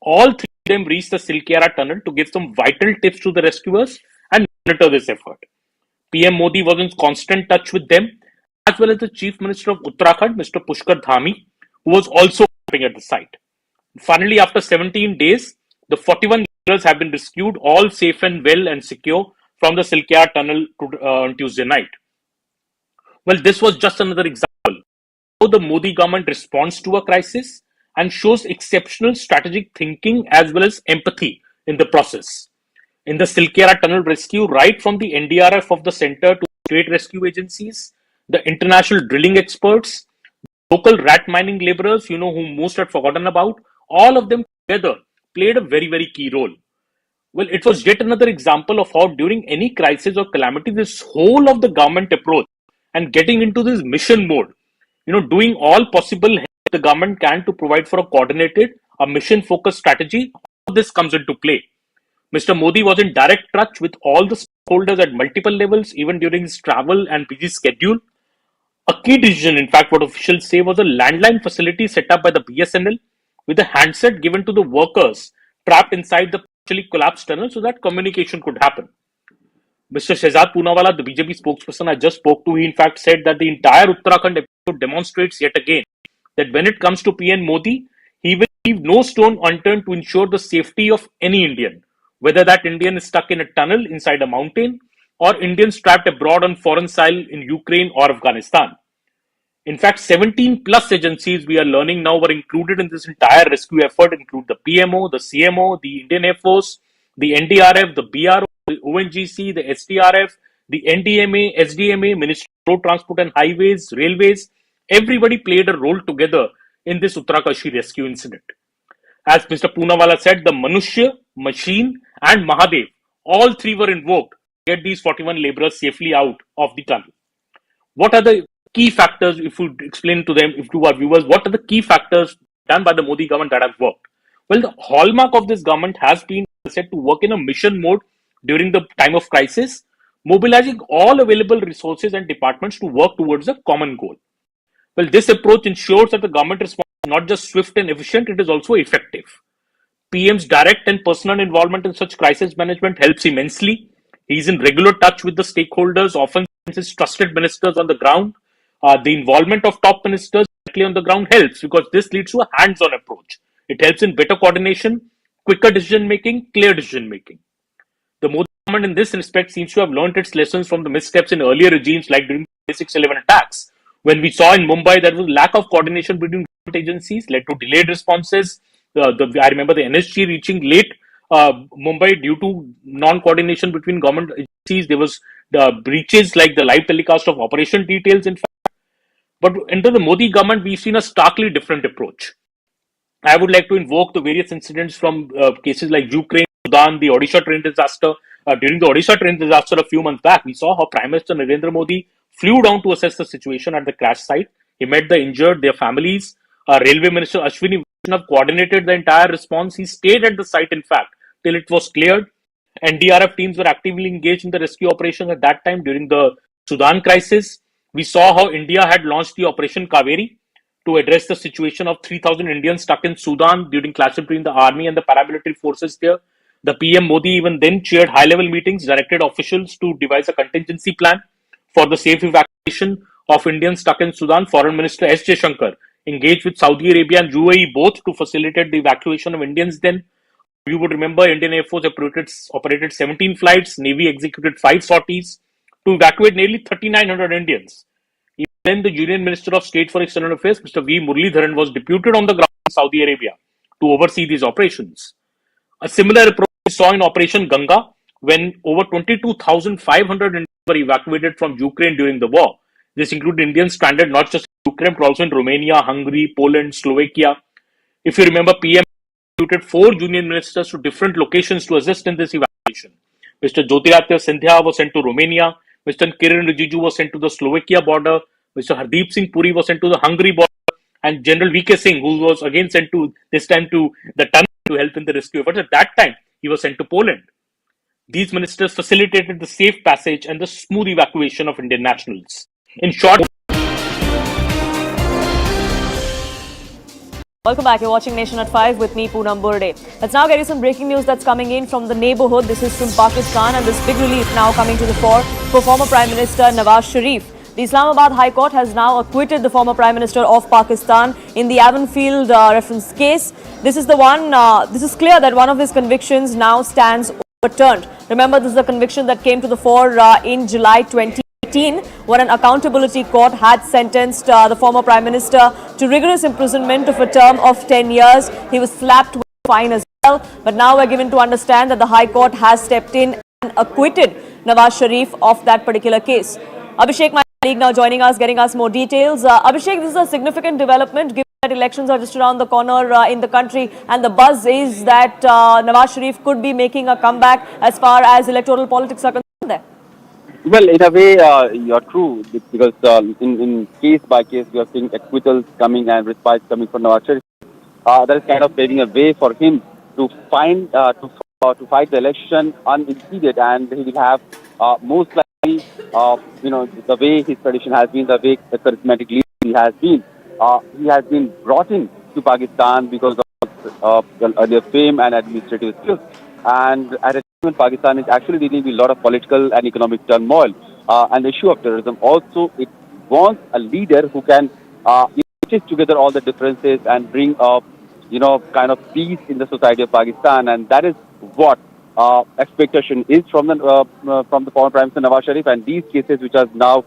All 3 of them reached the Silkyara tunnel to give some vital tips to the rescuers and monitor this effort. PM Modi was in constant touch with them, as well as the Chief Minister of Uttarakhand, Mr. Pushkar Dhami, who was also camping at the site. Finally, after 17 days, the 41 laborers have been rescued, all safe and well and secure, from the Silkyara tunnel on Tuesday night. Well, this was just another example of how the Modi government responds to a crisis and shows exceptional strategic thinking as well as empathy in the process. In the Silkyara tunnel rescue, right from the NDRF of the center to state rescue agencies, the international drilling experts, local rat mining laborers, whom most had forgotten about, all of them together played a very, very key role. Well, it was yet another example of how during any crisis or calamity, this whole of the government approach and getting into this mission mode, doing all possible the government can to provide for a coordinated, a mission-focused strategy, all this comes into play. Mr. Modi was in direct touch with all the stakeholders at multiple levels, even during his travel and busy schedule. A key decision, in fact, what officials say, was a landline facility set up by the BSNL with a handset given to the workers trapped inside the partially collapsed tunnel so that communication could happen. Mr. Shehzad Poonawala, the BJP spokesperson I just spoke to, he in fact said that the entire Uttarakhand episode demonstrates yet again that when it comes to PM Modi, he will leave no stone unturned to ensure the safety of any Indian, whether that Indian is stuck in a tunnel inside a mountain or Indians trapped abroad on foreign soil in Ukraine or Afghanistan. In fact, 17 plus agencies we are learning now were included in this entire rescue effort, include the PMO, the CMO, the Indian Air Force, the NDRF, the BRO, the ONGC, the SDRF, the NDMA, SDMA, Ministry of Road Transport and Highways, Railways. Everybody played a role together in this Uttarkashi rescue incident. As Mr. Poonawala said, the Manushya, Machine, and Mahadev, all three were invoked to get these 41 laborers safely out of the tunnel. What are the key factors, if you explain to them, if to our viewers, what are the key factors done by the Modi government that have worked? Well, the hallmark of this government has been said to work in a mission mode during the time of crisis, mobilizing all available resources and departments to work towards a common goal. Well, this approach ensures that the government response is not just swift and efficient, it is also effective. PM's direct and personal involvement in such crisis management helps immensely. He is in regular touch with the stakeholders, often his trusted ministers on the ground. The involvement of top ministers directly on the ground helps because this leads to a hands-on approach. It helps in better coordination, quicker decision making, clear decision making. The Modi government in this respect seems to have learned its lessons from the missteps in earlier regimes like during the 6/11 attacks. When we saw in Mumbai there was lack of coordination between government agencies, led to delayed responses. I remember the NSG reaching late Mumbai due to non-coordination between government agencies. There was breaches like the live telecast of operation details, in fact. But under the Modi government, we've seen a starkly different approach. I would like to invoke the various incidents from cases like Ukraine, Sudan, the Odisha train disaster. During the Odisha train disaster a few months back, we saw how Prime Minister Narendra Modi flew down to assess the situation at the crash site. He met the injured, their families. Railway Minister Ashwini Vaishnav coordinated the entire response. He stayed at the site, in fact, till it was cleared. NDRF teams were actively engaged in the rescue operation at that time during the Sudan crisis. We saw how India had launched the Operation Kaveri to address the situation of 3,000 Indians stuck in Sudan during clashes between the army and the paramilitary forces there. The PM Modi even then chaired high-level meetings, directed officials to devise a contingency plan for the safe evacuation of Indians stuck in Sudan. Foreign Minister S. Jaishankar engaged with Saudi Arabia and UAE both to facilitate the evacuation of Indians then. You would remember Indian Air Force operated 17 flights, Navy executed 5 sorties to evacuate nearly 3,900 Indians. Even then, the Union Minister of State for External Affairs, Mr. V. Muralidharan, was deputed on the ground in Saudi Arabia to oversee these operations. A similar approach we saw in Operation Ganga when over 22,500 Indians were evacuated from Ukraine during the war. This included Indians stranded not just in Ukraine but also in Romania, Hungary, Poland, Slovakia. If you remember, PM deputed 4 union ministers to different locations to assist in this evacuation. Mr. Jyotiraditya Scindia was sent to Romania. Mr. Kiran Rijiju was sent to the Slovakia border. Mr. Hardeep Singh Puri was sent to the Hungary border. And General V.K Singh, who was again sent to, this time to the tunnel to help in the rescue effort, at that time he was sent to Poland. These ministers facilitated the safe passage and the smooth evacuation of Indian nationals. In short, welcome back. You're watching Nation at 5 with me, Poonam Burde. Let's now get you some breaking news that's coming in from the neighborhood. This is from Pakistan, and this big relief now coming to the fore for former Prime Minister Nawaz Sharif. The Islamabad High Court has now acquitted the former Prime Minister of Pakistan in the Avonfield reference case. This is clear that one of his convictions now stands overturned. Remember, this is a conviction that came to the fore in July 2018 when an accountability court had sentenced the former Prime Minister to rigorous imprisonment of a term of 10 years. He was slapped with a fine as well. But now we're given to understand that the High Court has stepped in and acquitted Nawaz Sharif of that particular case. Abhishek, my colleague, now joining us, getting us more details. Abhishek, this is a significant development given that elections are just around the corner in the country, and the buzz is that Nawaz Sharif could be making a comeback as far as electoral politics are concerned there. Well, in a way, you're true, because in case by case, we are seeing acquittals coming and respites coming from Nawaz Sharif. that is kind of paving a way for him to to fight the election unimpeded, and he will have most likely, the way his tradition has been, the way the charismatic leader he has been. He has been brought in to Pakistan because of earlier fame and administrative skills. And at a time when Pakistan is actually dealing with a lot of political and economic turmoil and the issue of terrorism, also it wants a leader who can stitch together all the differences and bring up, kind of peace in the society of Pakistan. And that is what expectation is from the former Prime Minister Nawaz Sharif. And these cases, which are now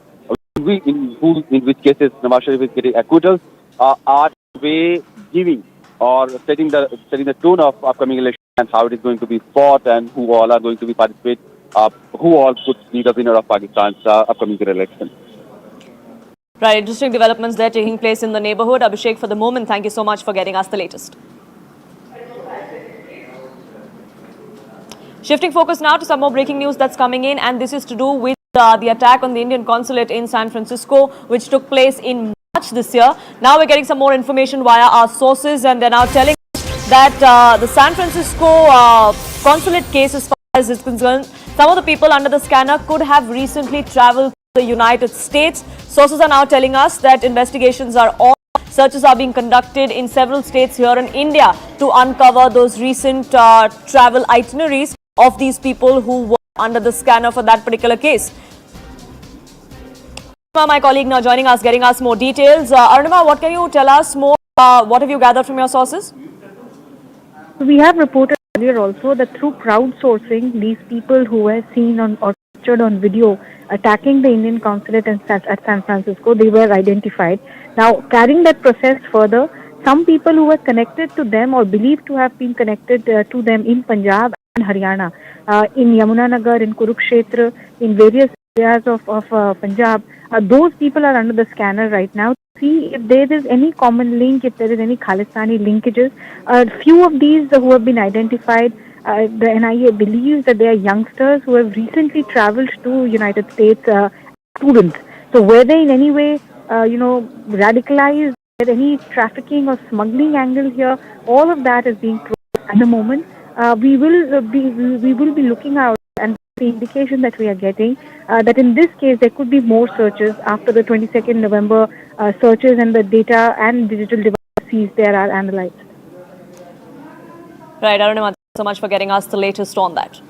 in which cases Nawaz Sharif is getting acquittals, are way giving or setting the tone of upcoming election and how it is going to be fought and who all are going to be participate, who all could be the winner of Pakistan's upcoming election. Right, interesting developments there taking place in the neighborhood. Abhishek, for the moment, thank you so much for getting us the latest. Shifting focus now to some more breaking news that's coming in, and this is to do with the attack on the Indian consulate in San Francisco, which took place in March this year. Now we're getting some more information via our sources, and they're now telling us that the San Francisco consulate case, as far as is concerned, some of the people under the scanner could have recently traveled to the United States. Sources are now telling us that investigations are on. Searches are being conducted in several states here in India to uncover those recent travel itineraries of these people who were under the scanner for that particular case. My colleague now joining us, getting us more details. Arunima, what can you tell us more? What have you gathered from your sources? We have reported earlier also that through crowdsourcing, these people who were seen on or captured on video attacking the Indian consulate at San Francisco, they were identified. Now, carrying that process further, some people who were connected to them or believed to have been connected to them in Punjab and Haryana, in Yamunanagar, in Kurukshetra, in various areas of Punjab, those people are under the scanner right now to see if there is any common link, if there is any Khalistani linkages. Few of these who have been identified, the NIA believes that they are youngsters who have recently traveled to United States, students. So were they in any way, radicalized? Is there any trafficking or smuggling angle here? All of that is being probed at the moment. We will be looking out, and the indication that we are getting that in this case there could be more searches after the 22nd November searches and the data and digital devices seized there are analyzed. Right, Arunima, thank you so much for getting us the latest on that.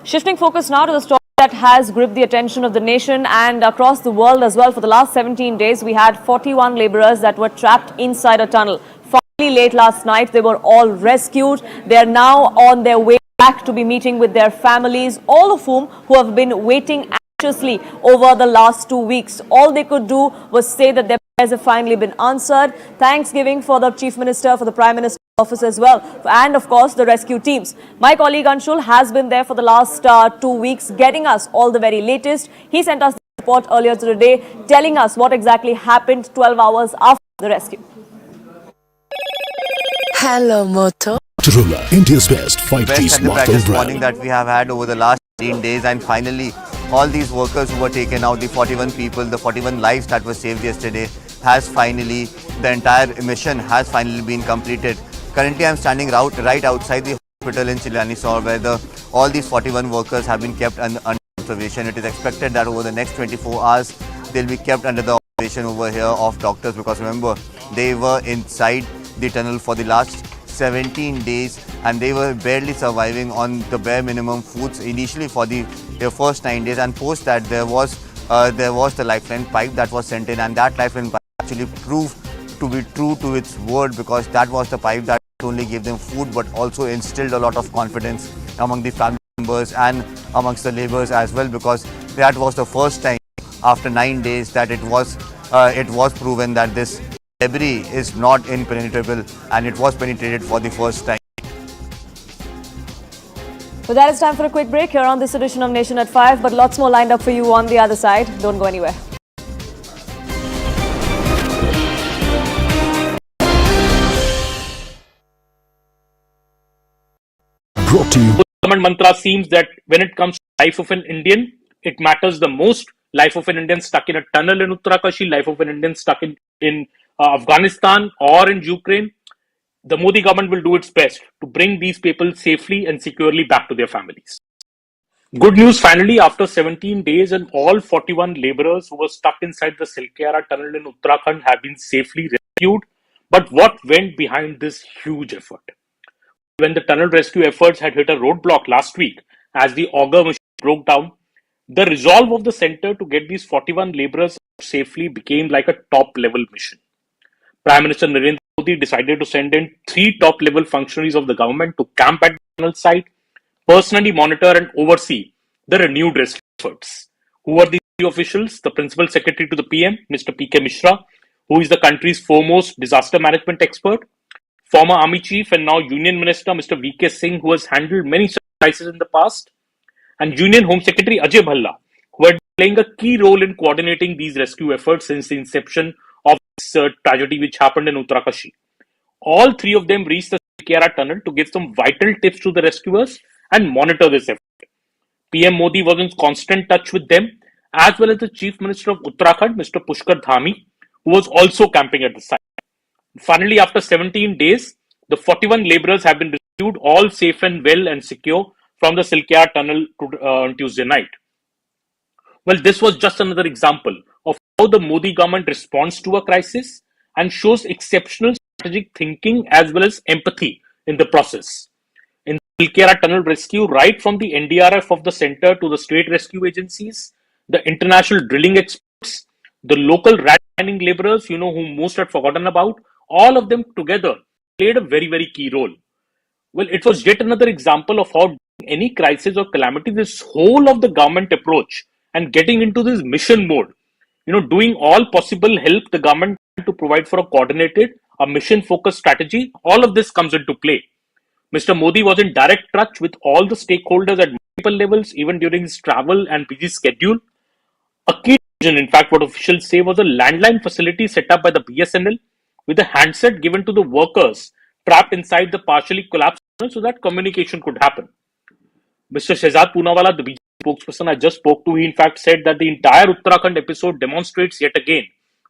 Shifting focus now to the story that has gripped the attention of the nation and across the world as well. For the last 17 days, we had 41 laborers that were trapped inside a tunnel. Finally, late last night, they were all rescued. They are now on their way back to be meeting with their families, all of whom have been waiting anxiously over the last 2 weeks. All they could do was say that their prayers have finally been answered. Thanksgiving for the Chief Minister, for the Prime Minister's office as well, and of course the rescue teams. My colleague Anshul has been there for the last 2 weeks, getting us all the very latest. He sent us the report earlier today, telling us what exactly happened 12 hours after the rescue. Hello, Moto. Motorola, India's best 5G smartphone brand. Morning that we have had over the last 18 days, and finally all these workers who were taken out, the 41 people, the 41 lives that were saved yesterday, has finally, the entire mission has finally been completed. Currently I'm standing right outside the hospital in Chilani, where all these 41 workers have been kept under observation. It is expected that over the next 24 hours they'll be kept under the observation over here of doctors, because remember, they were inside the tunnel for the last 17 days and they were barely surviving on the bare minimum foods initially for their first 9 days, and post that there was the lifeline pipe that was sent in, and that lifeline pipe actually proved to be true to its word, because that was the pipe that not only gave them food but also instilled a lot of confidence among the family members and amongst the laborers as well, because that was the first time after 9 days that it was proven that this debris is not impenetrable, and it was penetrated for the first time. With that, it's time for a quick break here on this edition of Nation at 5, but lots more lined up for you on the other side. Don't go anywhere. Brought to you. Government mantra seems that when it comes to life of an Indian, it matters the most. Life of an Indian stuck in a tunnel in Uttarkashi, life of an Indian stuck in Afghanistan or in Ukraine. the Modi government will do its best to bring these people safely and securely back to their families. Good news finally, after 17 days, and all 41 laborers who were stuck inside the Silkyara tunnel in Uttarakhand have been safely rescued. But what went behind this huge effort? When the tunnel rescue efforts had hit a roadblock last week as the auger machine broke down, the resolve of the center to get these 41 laborers safely became like a top level mission. Prime Minister Narendra Modi decided to send in 3 top level functionaries of the government to camp at the tunnel site, personally monitor and oversee the renewed rescue efforts. Who are these 3 officials? The Principal Secretary to the PM, Mr. V.K Mishra, who is the country's foremost disaster management expert, former Army Chief and now Union Minister Mr. V.K Singh, who has handled many such crises in the past, and Union Home Secretary Ajay Bhalla, who had been playing a key role in coordinating these rescue efforts since the inception of this tragedy which happened in Uttarkashi. All 3 of them reached the Silkyara tunnel to give some vital tips to the rescuers and monitor this effort. PM Modi was in constant touch with them, as well as the Chief Minister of Uttarakhand, Mr. Pushkar Dhami, who was also camping at the site. Finally, after 17 days, the 41 laborers have been rescued, all safe and well and secure from the Silkyara tunnel on Tuesday night. Well, this was just another example of how the Modi government responds to a crisis and shows exceptional strategic thinking as well as empathy in the process. In the Silkyara tunnel rescue, right from the NDRF of the center to the state rescue agencies, the international drilling experts, the local rat mining laborers, whom most had forgotten about, all of them together played a very, very key role. Well, it was yet another example of how any crisis or calamity, this whole of the government approach and getting into this mission mode, doing all possible help the government to provide for a coordinated, a mission-focused strategy, all of this comes into play. Mr. Modi was in direct touch with all the stakeholders at multiple levels, even during his travel and busy schedule. A key decision, in fact, what officials say, was a landline facility set up by the BSNL with a handset given to the workers trapped inside the partially collapsed tunnel so that communication could happen. Mr. Shehzad Poonawala, the BJP spokesperson I just spoke to, he in fact said that the entire Uttarakhand episode demonstrates yet again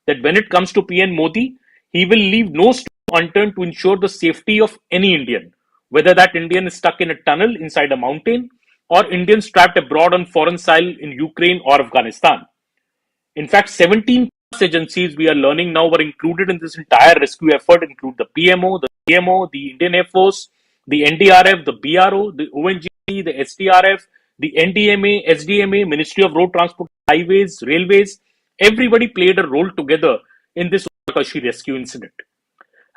that when it comes to PM Modi, he will leave no stone unturned to ensure the safety of any Indian, whether that Indian is stuck in a tunnel inside a mountain or Indians trapped abroad on foreign soil in Ukraine or Afghanistan. In fact, 17 agencies we are learning now were included in this entire rescue effort, include the PMO, the CMO, the Indian Air Force, the NDRF, the BRO, the ONGC, the SDRF, the NDMA, SDMA, Ministry of Road Transport, Highways, Railways. Everybody played a role together in this Uttarkashi rescue incident.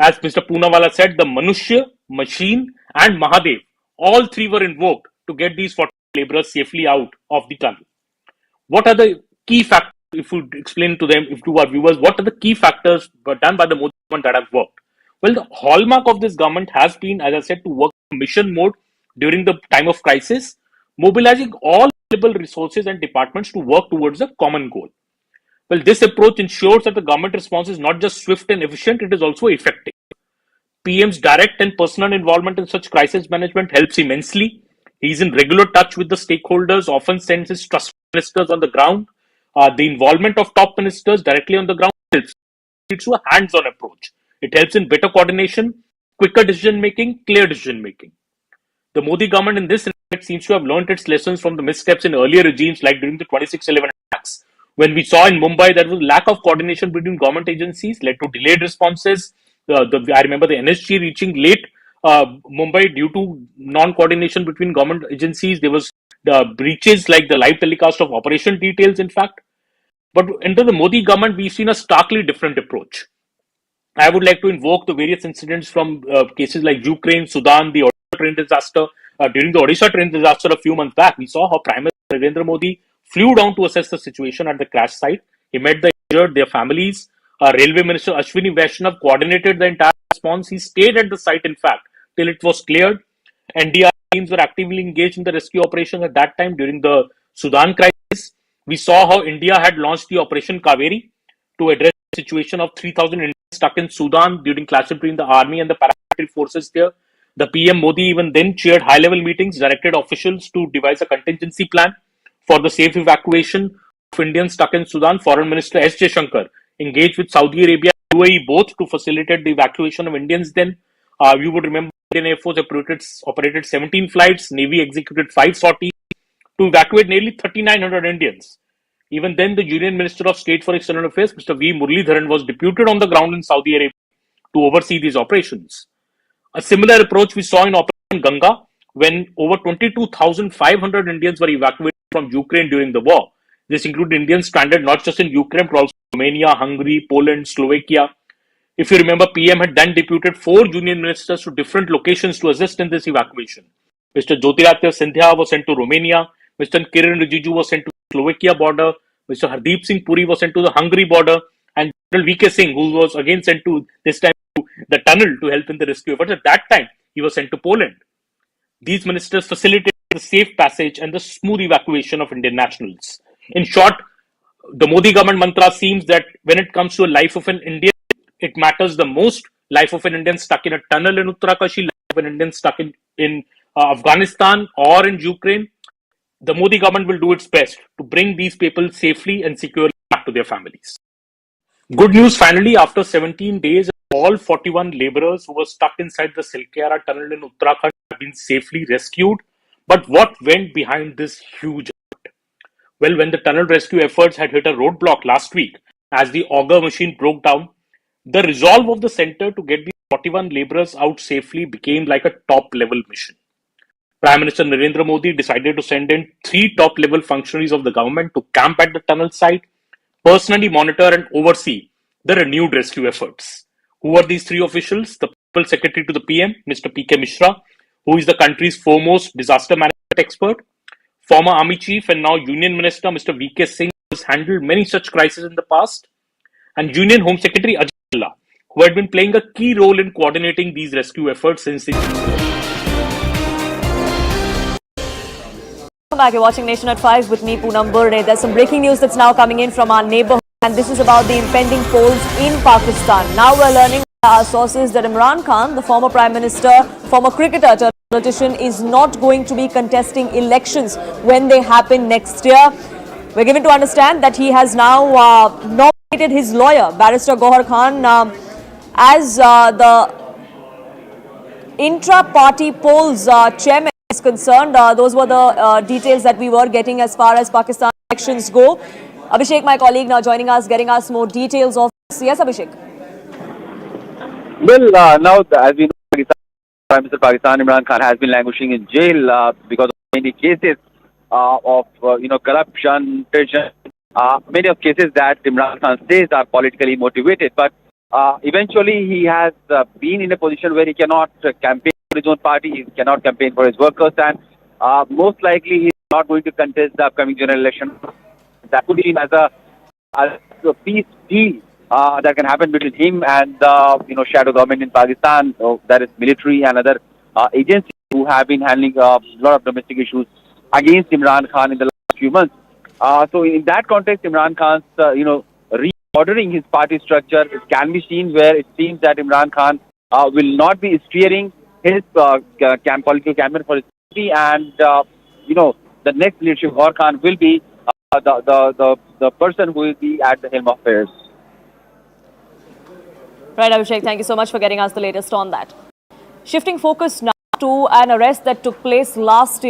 As Mr. Poonawala said, the Manushya, Machine and Mahadev, all 3 were invoked to get these 40 laborers safely out of the tunnel. What are the key factors, if you explain to them, if to our viewers, what are the key factors done by the Modi government that have worked? Well, the hallmark of this government has been, as I said, to work in mission mode during the time of crisis, mobilizing all available resources and departments to work towards a common goal. Well, this approach ensures that the government response is not just swift and efficient, it is also effective. PM's direct and personal involvement in such crisis management helps immensely. He is in regular touch with the stakeholders, often sends his trusted ministers on the ground. The involvement of top ministers directly on the ground helps. It's a hands-on approach. It helps in better coordination, quicker decision making, clear decision making. The Modi government in this respect seems to have learned its lessons from the missteps in earlier regimes like during the 26/11 attacks, when we saw in Mumbai there was lack of coordination between government agencies, led to delayed responses. I remember the NSG reaching late Mumbai due to non-coordination between government agencies. There was breaches like the live telecast of operation details, in fact. But under the Modi government, we've seen a starkly different approach. I would like to invoke the various incidents from cases like Ukraine, Sudan, the Odisha train disaster. During the Odisha train disaster a few months back, we saw how Prime Minister Narendra Modi flew down to assess the situation at the crash site. He met the injured, their families. Railway Minister Ashwini Vaishnav coordinated the entire response. He stayed at the site, in fact, till it was cleared. NDR teams were actively engaged in the rescue operation at that time during the Sudan crisis. We saw how India had launched the Operation Kaveri to address the situation of 3,000 Indians stuck in Sudan during clashes between the army and the paramilitary forces there. The PM Modi even then chaired high-level meetings, directed officials to devise a contingency plan for the safe evacuation of Indians stuck in Sudan. Foreign Minister S. Jaishankar engaged with Saudi Arabia and UAE both to facilitate the evacuation of Indians then. You would remember Indian Air Force operated 17 flights, Navy executed 5 sorties to evacuate nearly 3,900 Indians. Even then, the Union Minister of State for External Affairs, Mr. V. Muralidharan, was deputed on the ground in Saudi Arabia to oversee these operations. A similar approach we saw in Operation Ganga when over 22,500 Indians were evacuated from Ukraine during the war. This included Indians stranded not just in Ukraine but also Romania, Hungary, Poland, Slovakia. If you remember, PM had then deputed 4 union ministers to different locations to assist in this evacuation. Mr. Jyotiraditya Scindia was sent to Romania, Mr. Kiran Rijiju was sent to the Slovakia border, Mr. Hardeep Singh Puri was sent to the Hungary border, and General V.K Singh, who was again sent to this time to the tunnel to help in the rescue efforts. At that time, he was sent to Poland. These ministers facilitated the safe passage and the smooth evacuation of Indian nationals. In short, the Modi government mantra seems that when it comes to a life of an Indian, it matters the most. Life of an Indian stuck in a tunnel in Uttarkashi, life of an Indian stuck in Afghanistan or in Ukraine. The Modi government will do its best to bring these people safely and securely back to their families. Good news finally, after 17 days, all 41 laborers who were stuck inside the Silkyara tunnel in Uttarakhand have been safely rescued. But what went behind this huge effort? Well, when the tunnel rescue efforts had hit a roadblock last week, as the auger machine broke down, the resolve of the center to get these 41 laborers out safely became like a top-level mission. Prime Minister Narendra Modi decided to send in 3 top-level functionaries of the government to camp at the tunnel site, personally monitor and oversee the renewed rescue efforts. Who are these 3 officials? The Principal Secretary to the PM, Mr. P.K. Mishra, who is the country's foremost disaster management expert, former Army Chief and now Union Minister, Mr. V.K. Singh, who has handled many such crises in the past, and Union Home Secretary Ajay Bhalla, who had been playing a key role in coordinating these rescue efforts since the... Welcome back. You're watching Nation at 5 with me, Poonam Burde. There's some breaking news that's now coming in from our neighborhood, and this is about the impending polls in Pakistan. Now we're learning from our sources that Imran Khan, the former Prime Minister, former cricketer turned politician, is not going to be contesting elections when they happen next year. We're given to understand that he has now nominated his lawyer, Barrister Gohar Khan, as the intra-party polls chairman is concerned. Those were the details that we were getting as far as Pakistan elections go. Abhishek, my colleague, now joining us, getting us more details of this. Yes, Abhishek. Well, now, as we know, Prime Minister of Pakistan, Imran Khan, has been languishing in jail because of many cases of corruption, treason. Many of cases that Imran Khan says are politically motivated, but eventually he has been in a position where he cannot campaign for his own party, he cannot campaign for his workers, and most likely he is not going to contest the upcoming general election. That could be seen as a peace deal that can happen between him and the shadow government in Pakistan, that is military and other agencies who have been handling a lot of domestic issues against Imran Khan in the last few months. So in that context, Imran Khan's reordering his party structure can be seen where it seems that Imran Khan will not be steering his political campaign for his party, and the next leadership of Khan will be the person who will be at the helm of affairs. Right, Abhishek, thank you so much for getting us the latest on that. Shifting focus now to an arrest that took place last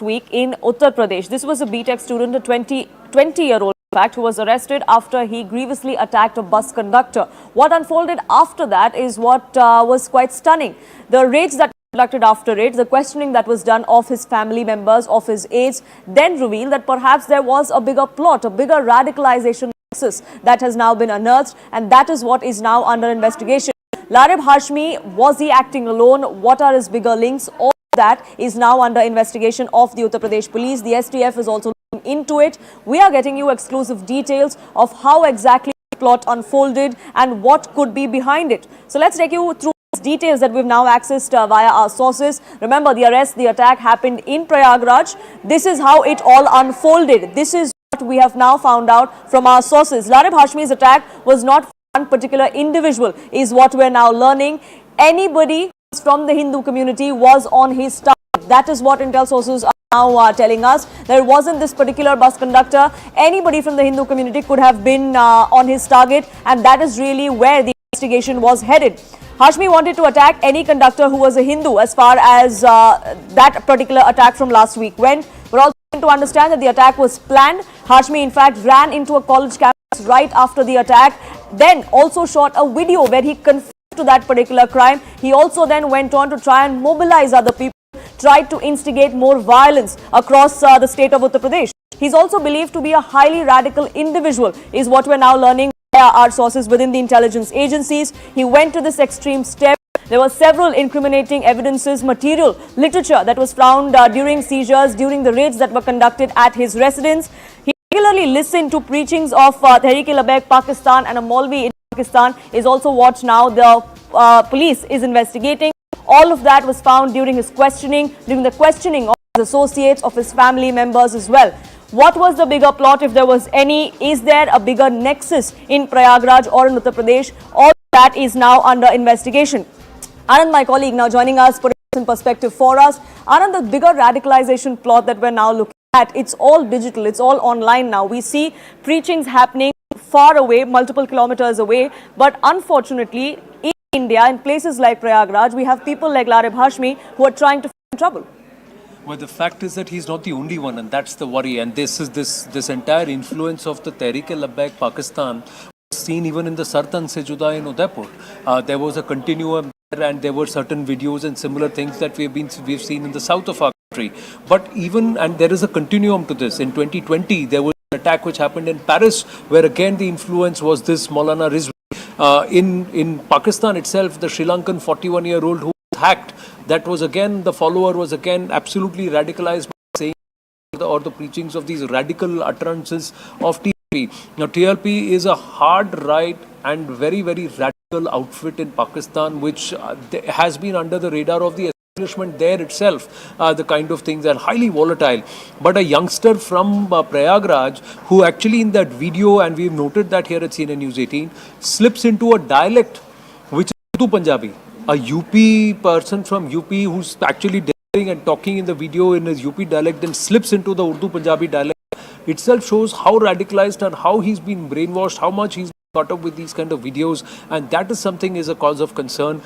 week in Uttar Pradesh. This was a B.Tech student, a 20-year-old in fact, who was arrested after he grievously attacked a bus conductor. What unfolded after that is what was quite stunning. The raids that conducted after it, the questioning that was done of his family members, of his aides, then revealed that perhaps there was a bigger plot, a bigger radicalization process that has now been unearthed, and that is what is now under investigation. Larib Hashmi, was he acting alone? What are his bigger links? All that is now under investigation of the Uttar Pradesh police. The STF is also looking into it. We are getting you exclusive details of how exactly the plot unfolded and what could be behind it. So let's take you through details that we've now accessed via our sources. Remember, the attack happened in Prayagraj. This is how it all unfolded. This is what we have now found out from our sources. Larib Hashmi's attack was not one particular individual, is what we're now learning. Anybody from the Hindu community was on his target. That is what intel sources are now telling us. There wasn't this particular bus conductor. Anybody from the Hindu community could have been on his target, and that is really where the investigation was headed. Hashmi wanted to attack any conductor who was a Hindu as far as that particular attack from last week went. We're also going to understand that the attack was planned. Hashmi, in fact, ran into a college campus right after the attack, then also shot a video where he confessed to that particular crime. He also then went on to try and mobilize other people, tried to instigate more violence across the state of Uttar Pradesh. He's also believed to be a highly radical individual, is what we're now learning via our sources within the intelligence agencies. He went to this extreme step. There were several incriminating evidences, material, literature that was found during seizures, during the raids that were conducted at his residence. He regularly listened to preachings of Tehreek-e-Labbaik Pakistan and a Maulvi in Pakistan is also what now the police is investigating. All of that was found during his questioning, during the questioning of his associates, of his family members as well. What was the bigger plot, if there was any? Is there a bigger nexus in Prayagraj or in Uttar Pradesh? All that is now under investigation. Anand, my colleague, now joining us, put it in perspective for us. Anand, the bigger radicalization plot that we're now looking at, it's all digital, it's all online now. We see preachings happening far away, multiple kilometers away, but unfortunately, in India, in places like Prayagraj, we have people like Larib Hashmi who are trying to find trouble. Well, the fact is that he's not the only one, and that's the worry. And this is this entire influence of the Tehreek-e-Labbaik Pakistan was seen even in the Sartan Se Juda in Udaipur. There was a continuum there, and there were certain videos and similar things that we've seen in the south of our country. But and there is a continuum to this. In 2020, there was an attack which happened in Paris, where again the influence was this Maulana Rizvi. In Pakistan itself, the Sri Lankan 41-year-old who was hacked, that was again, the follower was again absolutely radicalized by saying or the preachings of these radical utterances of TLP. Now, TLP is a hard right and very, very radical outfit in Pakistan, which has been under the radar of the establishment there itself. The kind of things are highly volatile. But a youngster from Prayagraj, who actually in that video, and we've noted that here at CNN News 18, slips into a dialect which is Urdu Punjabi. A UP person from UP who's actually daring and talking in the video in his UP dialect, then slips into the Urdu Punjabi dialect, itself shows how radicalized and how he's been brainwashed, how much he's been caught up with these kind of videos, and that is something is a cause of concern.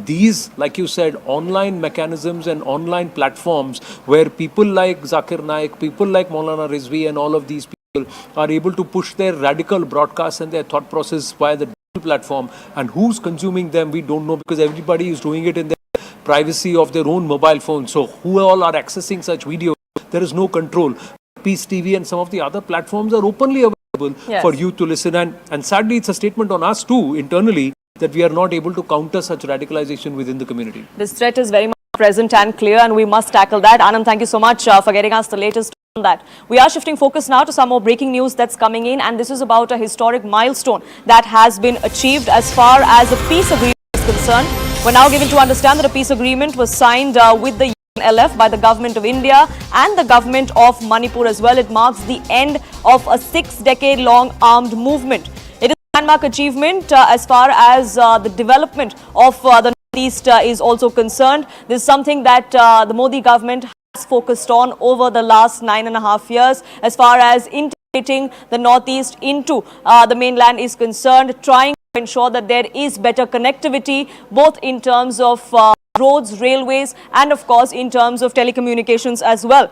These, like you said, online mechanisms and online platforms where people like Zakir Naik, people like Maulana Rizvi and all of these people are able to push their radical broadcasts and their thought process via the platform, and who's consuming them we don't know, because everybody is doing it in the privacy of their own mobile phone. So who all are accessing such videos, there is no control. Peace TV and some of the other platforms are openly available for you to listen, and sadly it's a statement on us too internally that we are not able to counter such radicalization within the community. This threat is very much present and clear, and we must tackle that. Anand, thank you so much for getting us the latest on that. We are shifting focus now to some more breaking news that's coming in, and this is about a historic milestone that has been achieved as far as a peace agreement is concerned. We're now given to understand that a peace agreement was signed with the N18L by the government of India and the government of Manipur as well. It marks the end of a 6-decade-long armed movement. It is a landmark achievement as far as the development of the Northeast is also concerned. This is something that the Modi government has focused on over the last 9.5 years as far as integrating the Northeast into the mainland is concerned, trying to ensure that there is better connectivity both in terms of roads, railways, and of course in terms of telecommunications as well.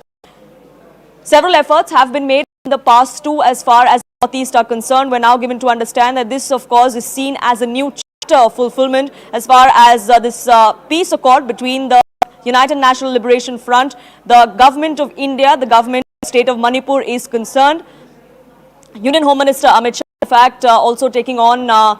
Several efforts have been made in the past too as far as Northeast are concerned. We're now given to understand that this of course is seen as a new chapter of fulfillment as far as this peace accord between the United National Liberation Front, the government of India, the government of the state of Manipur is concerned. Union Home Minister Amit Shah, in fact, also taking on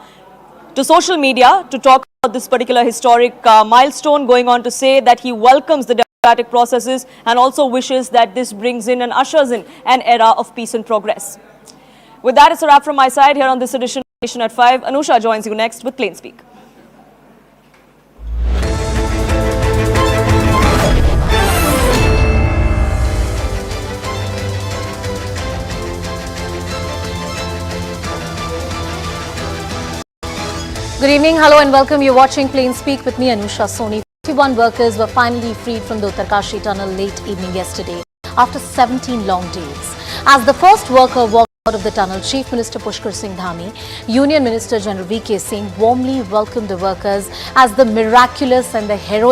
to social media to talk about this particular historic milestone, going on to say that he welcomes the democratic processes and also wishes that this brings in and ushers in an era of peace and progress. With that, it's a wrap from my side here on this edition of Nation at 5. Anusha joins you next with Plain Speak. Good evening, hello and welcome. You're watching Plain Speak with me, Anusha Soni. 41 workers were finally freed from the Uttarkashi tunnel late evening yesterday after 17 long days. As the first worker walked out of the tunnel, Chief Minister Pushkar Singh Dhami, Union Minister General V.K Singh warmly welcomed the workers as the miraculous and the heroic